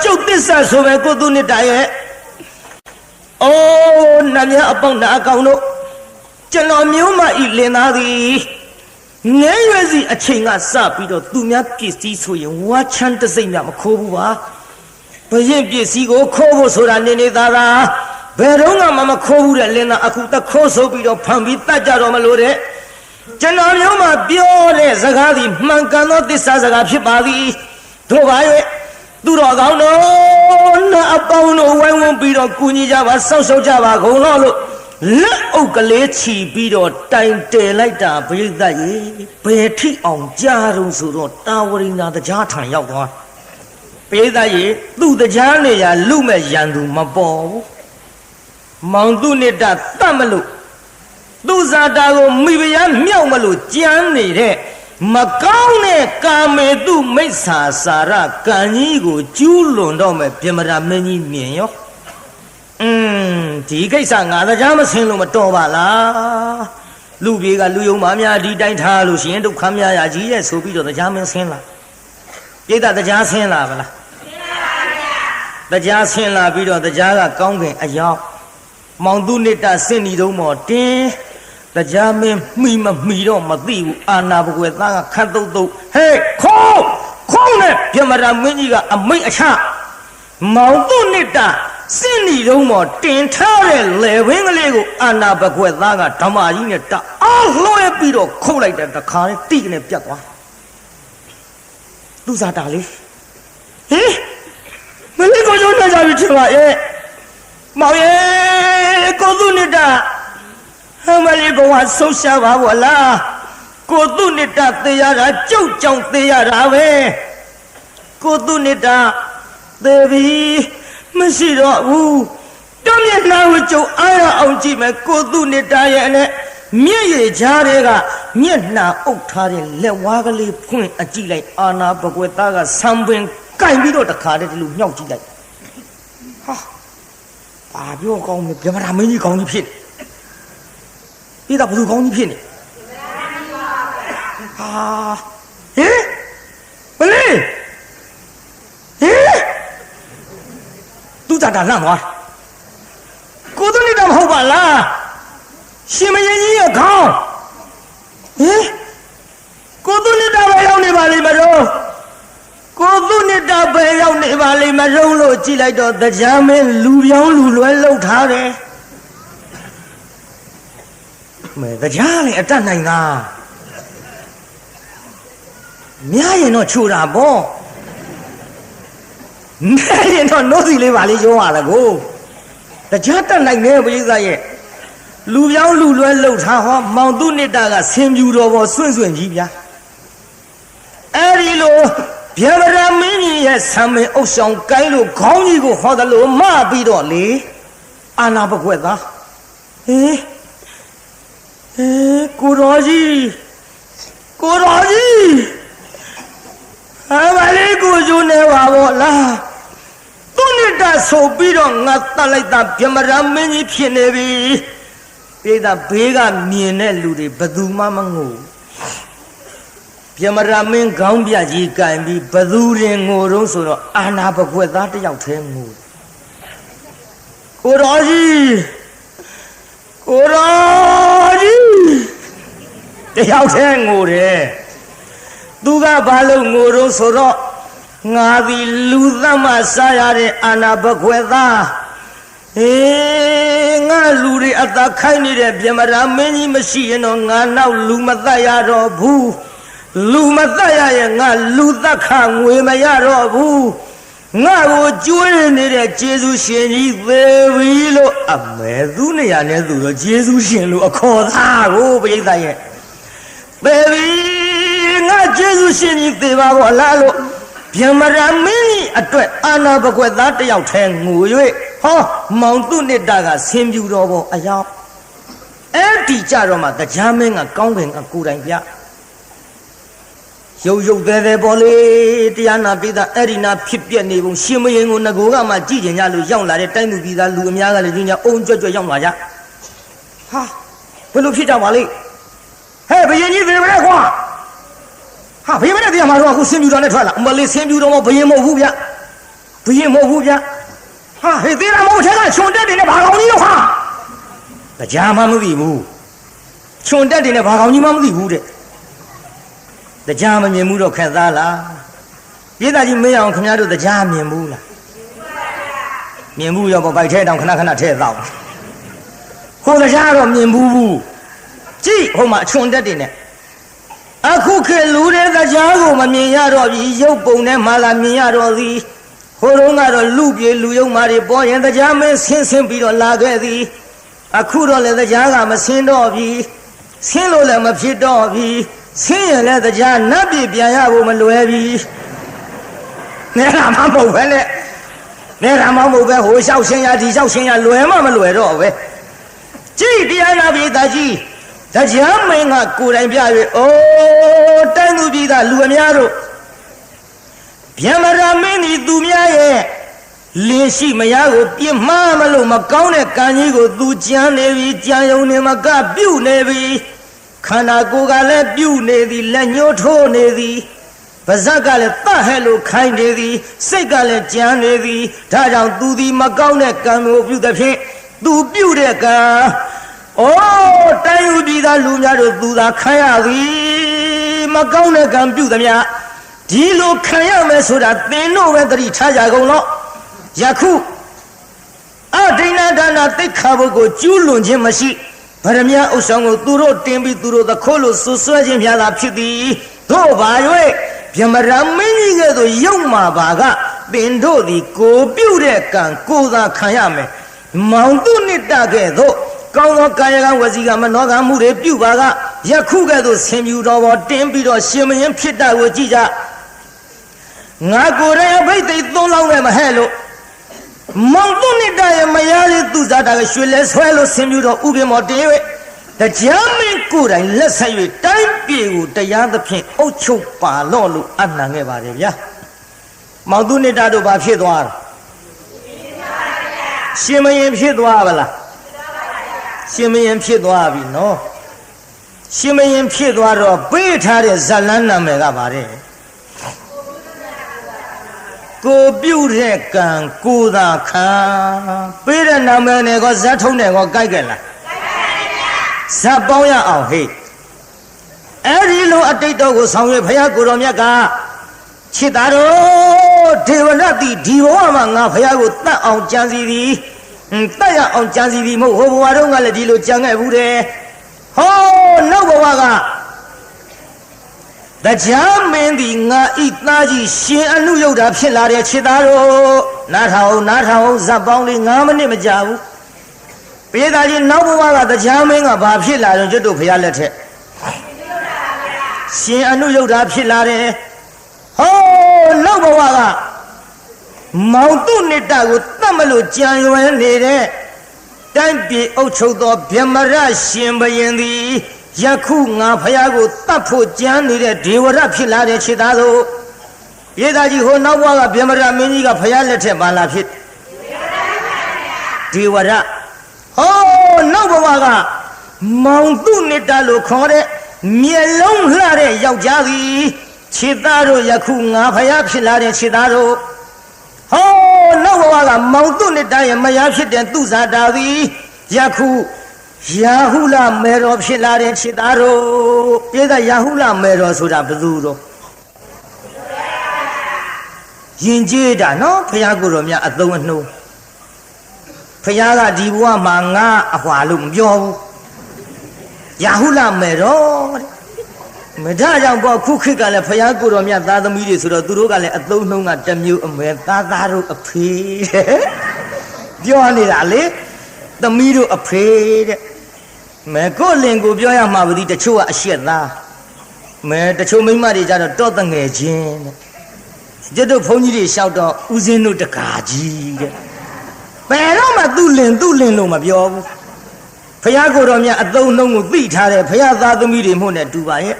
ကျုပ်သစ္စာဆိုပဲကိုသူနှစ်တရဲ့အိုးနတ်များအပေါင်းနာအကောင်တို့ကျွန်တော်မျိုးမဤလင်သားသည်ငဲရွယ်စီအချိန်ကစပြီးတော့သူများပစ္စည်းဆိုရင်ဝါချမ်းတစိမ့်များမခိုးဘူးပါဘ ဘရင်ပစ္စည်းကိုခိုးဖို့ဆိုတာနေနေသားသားဘယ်တော့မှမခိုးဘူးတဲ့လင်းသားအခုတခိုးဆိုပြီးတော့ဖန်ပြီးတတ်ကြတော့မလို့တဲ့ကျွန်တော်မျိုးမှာပြောတဲ့စကားသည်မှန်ကန်သောသစ္စာစကားဖြစ်ပါသည်တို့ပါရဲ့သူတော်ကောင်းတို့နာအပေါင်းတို့ဝိုင်းဝန်းပြီးတော့ကူညီကြပါစောင့်ရှောက်ကြပါကုန်လို့လက်အုပ်ကလေးချီပြီးတော့တိုင်တယ်လိုက်တာဘိသတ်ရေဘယ်ထိအောင်ကြားတော့ဆိုတော့တာဝရိနာတရားထံရောက်သွားဘိသတ်ရေသူ့တရားနေရလူမဲ့ရန်သူမပေါ်ဘူးမောင်သူနှစ်တတတ်မလို့သူဇာတာကိုမိဖုရားမြောက်မလို့ကြမ်းနေတဲ့မကောင်းတဲ့ကာမေတုမိစ္ဆာစာရကံကြီးကိုကျူးလွန်တော့မဲ့ပြမရာမင်းကြီးမြင်ရောဒီကိစ္စငါတရားမဆင်းလို့မတော်ပါလားလူပြေကလူယုံမများဒီတိုင်းထားလို့ရှိရင်ဒုက္ခများရကြီးရဲ့ဆိုပြီးတော့တရားမင်းဆင်းလာပြိတ္တတရားဆင်းလာဗလားဆင်းလာပါဗျာတရားဆင်းလာပြီးတော့တရားကကောင်းကင်အရောက်မောင်သူနှစ်တဆင့်ဤတုံးမော်တင်းတရားမင်းမှီတော့မသိဘူးအာနာဘကွယ်သားကခတ်တုတ်တုတ်ဟဲ့ခေါင်းနဲ့ပြမရာမင်းကြီးကအမိတ်အချမောင်သူနှစ်တစင့်ဤတုံးမော်တင်ထားတဲ့လေဝင်းကလေးကိုအာနာဘကွယ်သားကဓမ္မကြီးနဲ့တအားလွှဲပြီးတော့ခုတ်လိုက်တဲ့တခါနဲ့တိကနေပြတ်သွားသူစားတာလေးဟင်မလေးကိုကျုံးနေကြပြီထင်ပါရဲ့မောင်ရဲ့ကိုသူနှစ်တဟမလေးကောင်ကဆုံးရှားပါဘောလားကိုသူနှစ်တသေရတာကြုတ်ကြောင်သေရတာပဲကိုသူနှစ်တသေပြီမရှိတော့ဘူးတမျက်နှာကိုကြုံအားရအောင်ကြည့်မယ်ကိုသူနှစ်တရဲ့နဲ့မျက်ရည်ကြားတွေကမျက်နှာအုပ်ထားတဲ့လက်ဝါးကလေးဖွင့်အကြည့်လိုက်အာနာဘကွယ်သားကဆံပင်ကိုင်ပြီးတော့တခါတည်းဒီလိုညှောက်ကြည့်လိုက်ဟာဘာပြောကောင်းလဲပြမရာမင်းကြီးကောင်းကြီးဖြစ်နေဒါဘယ်သူကောင်းကြီးဖြစ်နေဟာဟင်မလေးဟင်သူတာလန့်သွားကိုသူနေတာမဟုတ်ပါလားရှင်မင်းကြီးရဲ့ခေါင်းဟင်ကိုသူနေတာပဲရောက်နေပါလိမ့်မလို့ကိုသူနေတာပဲရောက်နေပါလိမ့်မလို့ကြည့်လိုက်တော့တရားမင်းလူပြောင်းလူလွဲလှုပ်ထားတယ်မဲတရားလည်းအတတ်နိုင်တာမြားရင်တော့ချိုတာပေါ့နဲရင်တော့နိုးစီလေးပါလေးရောရတာကိုတရားတတ်နိုင်နေပရိသတ်ရဲ့လူပြောင်းလူလွဲလှုပ်ထားဟောမောင်သူနှစ်တာကဆင်ပြူတော်ပေါ်စွန့်ကြီးဗျာအဲ့ဒီလိုဗျမရာမင်းကြီးရဲ့ဆံမင်အုပ်ဆောင်ကိုင်းလို့ခေါင်းကြီးကိုဟောတယ်လို့မပြီးတော့လေအာနာဘကွက်သားဟေးကိုတော်ကြီးအမလေးကိုကျိုးနေပါဘောလားသူနှစ်တဆိုပြီးတော့ငါတတ်လိုက်တာပြမရာမင်းကြီးဖြစ်နေပြီပြေးတာဘေးကမြင်တဲ့လူတွေဘယ်သူမှမငိုပြမရာမင်းခေါင်းပြကြီးကင်ပြီးဘယ်သူရင်ငိုတော့ဆိုတော့အာနာဘကွက်သားတယောက်တည်းငိုကိုတော်ကြီးတယောက်တည်းငိုတယ်သူကဘာလို့ငိုတော့ဆိုတော့ငါသည်လူသက်မှစားရတဲ့အာနာဘခွဲသားငါလူတွေအသာခိုင်းနေတဲ့ပြမရာမင်းကြီးမရှိရင်တော့ငါနောက်လူမသက်ရတော့ဘူးလူမသက်ရရင်ငါလူသက်ခငွေမရတော့ဘူးငါကိုကျွေးနေတဲ့ဂျေဇုရှင်ကြီးသေပြီလို့အမဲသူနေရာနဲ့သူတော့ဂျေဇုရှင်လို့အခေါ်သားကိုပြိဿရဲ့သေပြီငါဂျေဇုရှင်ကြီးသေပါဘောလားလို့ဗျမရာမင်းကြီးအတွက်အာနာဘကွက်သားတယောက်ထဲငို၍ဟောမောင်သူနှစ်တာကဆင်ပြူတော်ပေါ်အယောင်အဲ့ဒီကြတော့မှတရားမင်းကကောင်းကင်ကကိုယ်တိုင်ပြရုပ်သေးပေါ်လေတရားနာပိသအဲ့ဒီနာဖြစ်ပြနေပုံရှင်မရင်ကိုငကိုကမှကြည့်ကြင်ကြလို့ရောက်လာတဲ့တိုင်းသူပြည်သားလူအများကလည်းညအုံကြွရောက်လာကြဟာဘယ်လိုဖြစ်ကြပါလိမ့်ဟဲ့ဘယင်ကြီးသေမလဲကွာဟာဘယင်မနဲ့တရားမှာတော့အခုဆင်ပြူတော်နဲ့ထွက်လာမလေးဆင်ပြူတော်မဘယင်မဟုတ်ဘူးဗျဘယင်မဟုတ်ဘူးဗျဟာဟေးသေတာမဟုတ်ချက်ကခြုံတက်တယ်နဲ့ဘာကောင်ကြီးတော့ဟာတရားမှမသိဘူးခြုံတက်တယ်နဲ့ဘာကောင်ကြီးမှမသိဘူးတဲ့တရားမမြင်ဘူးတော့ခက်သားလားပြည်သားကြီးမင်းအောင်ခင်ဗျားတို့တရားမြင်ဘူးလား မြင်ဘူးရောပေါ့ဗိုက်ထဲတောင်ခဏခဏထဲတော့ဟိုတရားတော့မြင်ဘူးကြည့်ဟိုမှာအချွန်တက်တွေနဲ့အခုခေတ်လူတဲ့တရားကိုမမြင်ရတော့ပြီရုပ်ပုံနဲ့မှလာမြင်ရတော့သည်ဟိုတုန်းကတော့လူပြေလူယုံမာတွေပေါ်ရင်တရားမင်းဆင်းပြီးတော့လာခဲ့သည်အခုတော့လည်းတရားကမဆင်းတော့ပြီဆင်းလို့လည်းမဖြစ်တော့ပြီဆင်းရင်လည်းတရားနတ်ပြည်ပြန်ရဖို့မလွယ်ပြီနေတာမှမဟုတ်ပဲနဲ့နေတာမှမဟုတ်ပဲဟိုလျှောက်ရှင်းရဒီလျှောက်ရှင်းရလွယ်မှမလွယ်တော့ပဲကြည့်တရားနာပြည်သားကြီးတရားမင်းကကိုယ်တိုင်ပြ၍အိုးတိုင်းသူပြည်သားလူအများတို့ဗျမရာမင်းဒီသူများရဲ့လင်းရှိမယားကိုပြစ်မှားမလို့မကောင်းတဲ့ကံကြီးကိုသူကြမ်းနေပြီကြံယုံနေမကပြုတ်နေပြီခန္ဓာကိုယ်ကလည်းပြုတ်နေသည်လက်ညှိုးထိုးနေသည်ပါဇက်ကလည်းတတ်ဟဲ့လို့ခိုင်းနေသည်စိတ်ကလည်းကြမ်းနေသည်ဒါကြောင့်သူသည်မကောင်းတဲ့ကံကိုပြုသဖြင့်သူပြုတ်တဲ့ကံအိုးတိုင်းယူပြည်သားလူများတို့သူသာခံရသည်မကောင်းတဲ့ကံပြုသမျှဒီလိုခံရမယ်ဆိုတာသင်တို့ပဲသတိထားကြကုန်တော့ယခုအဒိဏဒါနသိက္ခာပုဂ္ဂိုလ်ကျူးလွန်ခြင်းမရှိဗရမ ्या ဥစ္ဆောင်ကိုသူတို့တင်ပြီးသူတို့သခိုးလို့ဆွဆွဲခြင်းများသာဖြစ်သည်တို့ဘာ၍ဗျမရာမင်းကြီးကဲ့သို့ရုပ်မာပါကသင်တို့သည်ကိုပြုတ်တဲ့ကံကိုသာခံရမယ်မောင်သူနိတကဲ့သို့ကောင်းသောကာယကံဝစီကမနောကမှုတွေပြုပါကယခုကဲ့သို့ဆင်ပြူတော်ပေါ်တင်းပြီးတော့ရှင်မင်းဖြစ်တာကိုကြည့်ကြငါကိုယ်ရဲ့အဘိသိက်သုံးလောင်းနဲ့မဟဲ့လို့မောင်သူနိတရဲ့မယားလေးသူစားတာကရွှေလဲဆွဲလို့ဆင်ပြူတော်ဥပင်မော်တင်း၍တရားမင်းကိုယ်တိုင်လက်ဆက်၍တိုင်းပြည်ကိုတရားသဖြင့်အုပ်ချုပ်ပါလော့လို့အနှံခဲ့ပါတယ်ဗျာမောင်သူနိတတို့ဘာဖြစ်သွားတာရှင်မင်းဖြစ်သွားပါလားရှင်မင်းဖြစ်သွားပြီနော်ရှင်မင်းဖြစ်သွားတော့ပေးထားတဲ့ဇလန်းနာမည်ကပါတယ်ကိုပြုတ်တဲ့ကံကိုသာခံပေးတဲ့နာမည်နဲ့ကောဇတ်ထုံးနဲ့ကောကြိုက်ကြလားဇတ်ပေါင်းရအောင်ဟိတ်အဲ့ဒီလိုအတိတ်တော်ကိုဆောင်ရွက်ဘုရားကိုတော်မြတ်ကချစ်သားတော်ဒေဝရတိဒီဘဝမှာငါဘုရားကိုတတ်အောင်ကြံစီသည်တတ်ရအောင်ကြံစီသည်မဟုတ်ဟိုဘဝတုန်းကလည်းဒီလိုကြံခဲ့ဘူးတယ်ဟောနောက်ဘဝကတရားမင်းသည်ငါဤသားကြီးရှင်အနုယုတ်တာဖြစ်လာတဲ့ခြေသားတို့နားထောင်ဇပ်ပေါင်းလေး9မိနစ်မကြာဘူးပြေသားကြီးနောက်ဘဝကတရားမင်းကဘာဖြစ်လာတော့ကျွတ်တို့ဖရားလက်ထက်ရှင်အနုယုတ်တာဖြစ်လာတယ်ဟောနောက်ဘဝကမောင်တုနိတကိုတတ်မလို့ကြံရွယ်နေတဲ့တိုင်းပြည်အုပ်ချုပ်သောဗျမရရှင်ဘရင်သည်ယခုငါဖယားကိုတတ်ဖို့ကြံနေတဲ့ဒေဝရဖြစ်လာတဲ့ခြေသားတို့ပြေသားကြီးဟိုနောက်ဘဝကဗျမရမင်းကြီးကဖယားလက်ထက်ပါလာဖြစ်ဒေဝရဟောနောက်ဘဝကမောင်တုနိတလို့ခေါ်တဲ့မျက်လုံးလှတဲ့ယောက်ျားသည်ခြေသားတို့ယခုငါဖယားဖြစ်လာတဲ့ခြေသားတို့ဟောနောက်ဘဝကမောင်တုနိတရဲ့မယားဖြစ်တဲ့သူဇာတာသည်ယခုယာဟုလမေတော်ဖြစ်လာတဲ့ခြေသားတို့ပြေကယာဟုလမေတော်ဆိုတာဘယ်သူတော့ယဉ်ကျေးတာနော်ဘုရားကိုယ်တော်မြတ်အသုံးအနှုန်းဘုရားကဒီဘဝမှာငါအဟွာလို့မပြောဘူးယာဟုလမေတော်မဒါကြောင့်ပေါ့ခုခေတ်ကလည်းဘုရားကိုယ်တော်မြတ်သားသမီးတွေဆိုတော့သူတို့ကလည်းအသုံးနှုန်းကတစ်မျိုးအမဲသားတို့အဖေတဲ့ပြောနေတာလေသမီးတို့အဖေတဲ့မဲကိုလင်ကိုပြောရမှာပါဒီတချို့ကအရှက်သားမဲတချို့မိန်းမတွေကြတော့တော့တငယ်ချင်းတဲ့ကျွတ်တို့ဘုန်းကြီးတွေလျှောက်တော့ဦးစင်းတို့တကာကြီးတဲ့ဘယ်တော့မှသူ့လင်လို့မပြောဘူးဘုရားကိုယ်တော်မြတ်အသုံးနှုန်းကိုသိထားတယ်ဘုရားသားသမီးတွေမှုနဲ့တူပါရဲ့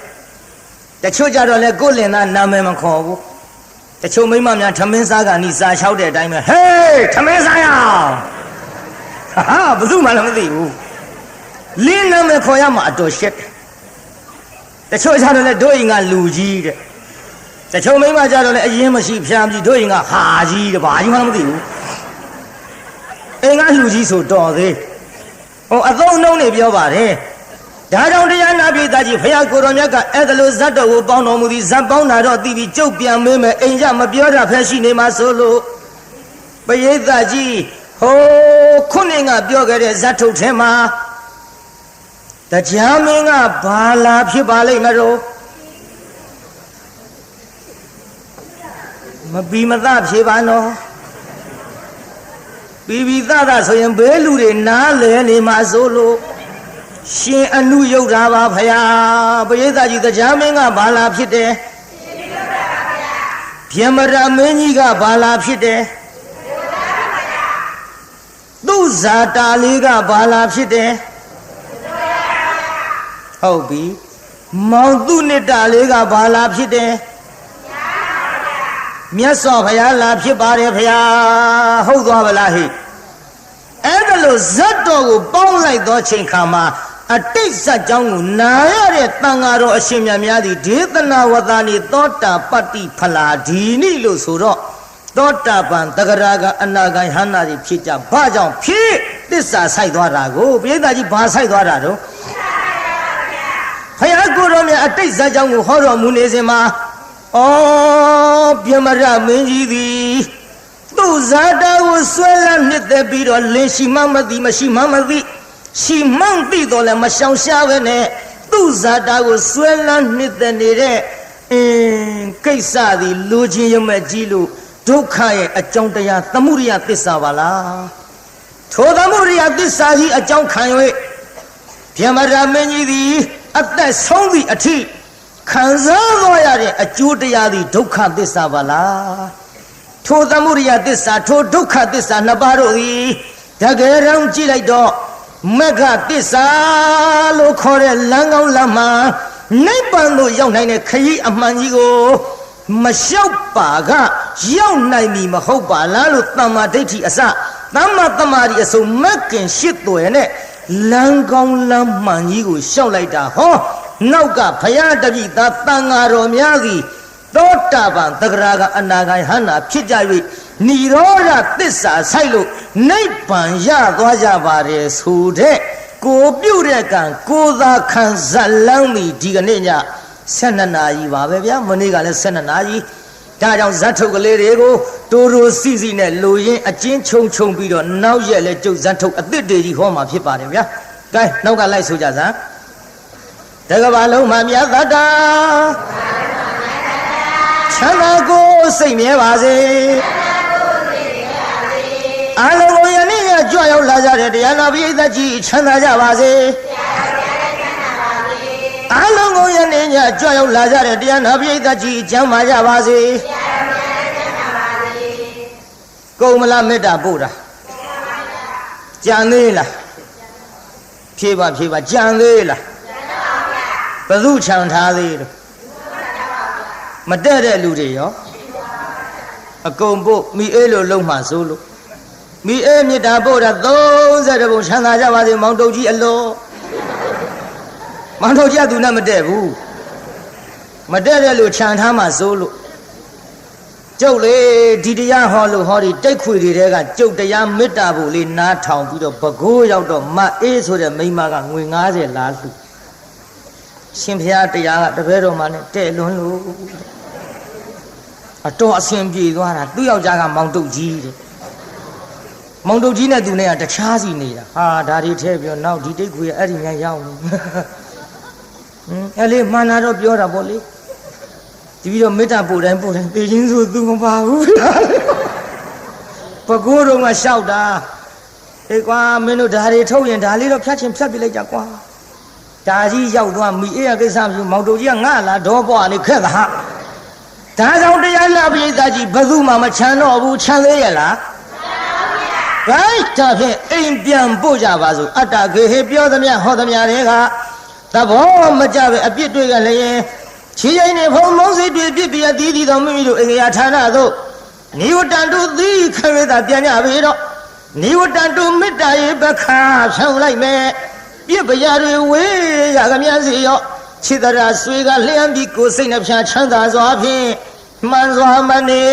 တချို့ကြတော့လေကိုလင်သားနာမည်မခေါ်ဘူးတချို့မိန်းမများထမင်းစားကနီစာလျှောက်တဲ့အတိုင်းပဲဟေးထမင်းစားရအောင်ဟာဘယ်သူမှလည်းမသိဘူးလင်းနာမည်ခေါ်ရမှာအတော်ရှက်တချို့ကြတော့လေတို့ရင်ကလူကြီးတဲ့တချို့မိန်းမကြတော့လေအရင်မရှိဖျားပြီးတို့ရင်ကဟာကြီးတဲ့ဘာကြီးမှမသိဘူးအင်းကလူကြီးဆိုတော်သေးဟိုအသုံးနှုန်းနေပြောပါတယ်ဒါကြောင့်တရားနာပိသားကြီးဘုရားကိုယ်တော်မြတ်ကအဲ့ဒါလိုဇတ်တော်ကိုပေါင်းတော်မူသည်ဇတ်ပေါင်းတာတော့သိပြီးကျုပ်ပြန်မေးမယ်အိမ်ကြမပြောတာဖက်ရှိနေမှာဆိုလို့ပရိသတ်ကြီး ခုနှစ်ကပြောခဲ့တဲ့ဇတ်ထုတ်ထဲမှာတရားမင်းကဘာလာဖြစ်ပါလိမ့်မလို့မပီမသဖြေပါနော်ပီပီသသဆိုရင်ဘဲလူတွေနားလဲနေမှာဆိုလို့ရှင်အနုယုတ်တာပါဖယားပရိသတ်ကြီးတရားမင်းကဘာလာဖြစ်တယ်ဗျမရမင်းကြီးကဘာလာဖြစ်တယ်သူဇာတာလေးကဘာလာဖြစ်တယ်ဟုတ်ပြီမောင်သူနှစ်တာလေးကဘာလာဖြစ်တယ်မြတ်စွာဘုရားလာဖြစ်ပါတယ်ဖယားဟုတ်သွားပါလားဟိအဲ့ဒါလို့ဇတ်တော်ကိုပေါင်းလိုက်သောချိန်ခါမှာအတိတ်ဇတ်ကြောင်းကိုနာရတဲ့တန်ဃာတော်အရှင်မြတ်များသည်ဒေသနာဝသနိသောတာပတ္တိဖလာဒီနိလို့ဆိုတော့သောတာပန်တဂရကအနာဂံဟန္တာတွေဖြစ်ကြဘာကြောင့်ဖြစ်သစ္စာဆိုင်သွားတာကိုပိဋကကြီးဘာဆိုင်သွားတာတော့ဘုရားကိုယ်တော်မြတ်အတိတ်ဇတ်ကြောင်းကိုဟောတော်မူနေစဉ်မှာဗျမရမင်းကြီးသည်သူ့ဇာတာကိုဆွဲလန်းနှစ်သက်ပြီးတော့လင်းရှိမှမသိမရှိမှမသိရှိမှန်းသိတော့လည်းမရှောင်ရှားပဲနဲ့သူ့ဇာတာကိုဆွဲလန်းနှစ်သက်နေတဲ့ကိစ္စသည်လူချင်းရမဲ့ကြီးလို့ဒုက္ခရဲ့အကြောင်းတရားသမုဒိယသစ္စာပါလားထိုသမုဒိယသစ္စာကြီးအကြောင်းခံ၍ဗျမရမင်းကြီးသည်အသက်ဆုံးသည့်အထိခံစားသွားရတဲ့အကျိုးတရားသည်ဒုက္ခသစ္စာပါလားထိုသမုဒိယသစ္စာထိုဒုက္ခသစ္စာနှစ်ပါးတို့သည်တကယ်တော့ကြည့်လိုက်တော့မဂ္ဂသစ္စာလို့ခေါ်တဲ့လမ်းကောင်းလမ်းမှနိဗ္ဗာန်သို့ရောက်နိုင်တဲ့ခရီးအမှန်ကြီးကိုမလျှောက်ပါကရောက်နိုင်ပြီမဟုတ်ပါလားလို့သမ္မာဒိဋ္ဌိအစသမ္မာသမာဓိအစုံမဂ်ကင်ရှစ်သွယ်နဲ့လမ်းကောင်းလမ်းမှန်ကြီးကိုလျှောက်လိုက်တာဟောနောက်ကဘုရားတပည့်သားတန်ဃာတော်များသည်သောတာပန်တဂရကအနာဂံဟန္တာဖြစ်ကြ၍និရောဓသစ္စာဆိုင်လို့နိဗ္ဗာန်ရသွားကြပါတယ်ဆိုတဲ့ကိုပြုတ်တဲ့ကံကိုသာခံဇလန်းပြီဒီကနေ့ည12နာရီပါပဲဗျာမနေ့ကလည်း12နာရီဒါကြောင့်ဇတ်ထုတ်ကလေးတွေကိုတိုးတိုးစီစီနဲ့လိုရင်းအကျဉ်းခြုံပြီးတော့နောက်ရက်လဲကျုပ်ဇတ်ထုတ်အသစ်တွေကြီးဟောမှာဖြစ်ပါတယ်ဗျာကဲနောက်ကလိုက်ဆိုကြစမ်းတကဘာလုံးမှာမြတ်သတ္တာချမ်းသာကိုစိတ်မြဲပါစေအလုံးကိုယနေ့ညကြွရောက်လာကြတဲ့တရားနာပရိသတ်ကြီးချမ်းသာကြပါစေအလုံးကိုယနေ့ညကြွရောက်လာကြတဲ့တရားနာပရိသတ်ကြီးချမ်းသာကြပါစေကုံမလားမေတ္တာပို့တာကြံသေးလားဖြေပါကြံသေးလားဘယ်သူချံထားသေးလို့မတက်တဲ့လူတွေရောအကုန်ပို့မိအေးလို့လုံးမှစိုးလို့မိအေးမြစ်တာပို့တာ30ဘုံချမ်းသာကြပါစေမောင်တုတ်ကြီးအလောမောင်တုတ်ကြီးကသူနဲ့မတက်ဘူးမတက်တဲ့လူချံထားမှစိုးလို့ကျုပ်လေဒီတရားဟောလို့ဟောဒီတိတ်ခွေတွေကကျုပ်တရားမေတ္တာဖို့လေးနားထောင်ပြီးတော့ဘကိုးရောက်တော့မအေးဆိုတဲ့မိန်းမကငွေ90လာလှူရှင်ဘုရားတရားကတပည့်တော်မှနဲ့တဲ့လွန်းလို့အတော်အဆင်ပြေသွားတာသူ့ယောက်ျားကမောင်တုတ်ကြီးတဲ့မောင်တုတ်ကြီးနဲ့သူနဲ့ကတခြားစီနေတာဟာဒါတွေထဲပြောနောက်ဒီတိတ်ခွေအဲ့ဒီများရောက်နေအဲ့လေမှန်တာတော့ပြောတာပေါ့လေဒီပြီးတော့မေတ္တာပို့တိုင်းသိချင်းဆိုသူမပါဘူးပကိုးတော့ကလျှောက်တာအေးကွာမင်းတို့ဓာရီထုတ်ရင်ဓာလေးတော့ဖြတ်ချင်းဖြတ်ပြလိုက်ကြကွာဒါကြီးရောက်သွားမိအေးရကိစ္စမရှိမောင်တုတ်ကြီးကငါလာတော့ပွားနေခက်တာဟာဒါကြောင့်တရားနာပရိသတ်ကြီးဘယ်သူမှမချမ်းတော့ဘူးချမ်းသေးရဲ့လားဘိုက်ဒါဖြင့်အိမ်ပြန်ပို့ကြပါစို့အတ္တခေဟေပြောသမျှဟောသမျှတွေကသဘောမကျပဲအပြစ်တွေကလည်းချီးရင်နေဖုံမုံစိတ်တွေပြစ်ပြအသီးသီးတော်မိမိတို့အင်္ဂါဌာနသို့နိဝတ္တတုသီခဝေတာပြန်ကြပြီတော့နိဝတ္တတုမေတ္တာရေပခါဖြောင်းလိုက်မယ်ပြစ်ပရာတွေဝေးရကမြစီရောခြေတရာဆွေကလျှံပြီးကိုယ်စိတ်နှပြချမ်းသာစွာဖြင့်မှန်စွာမနေ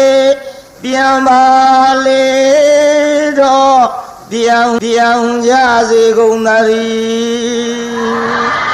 ပြန်ပါလေတော့ပြောင်းကြစေကုန်သတည်း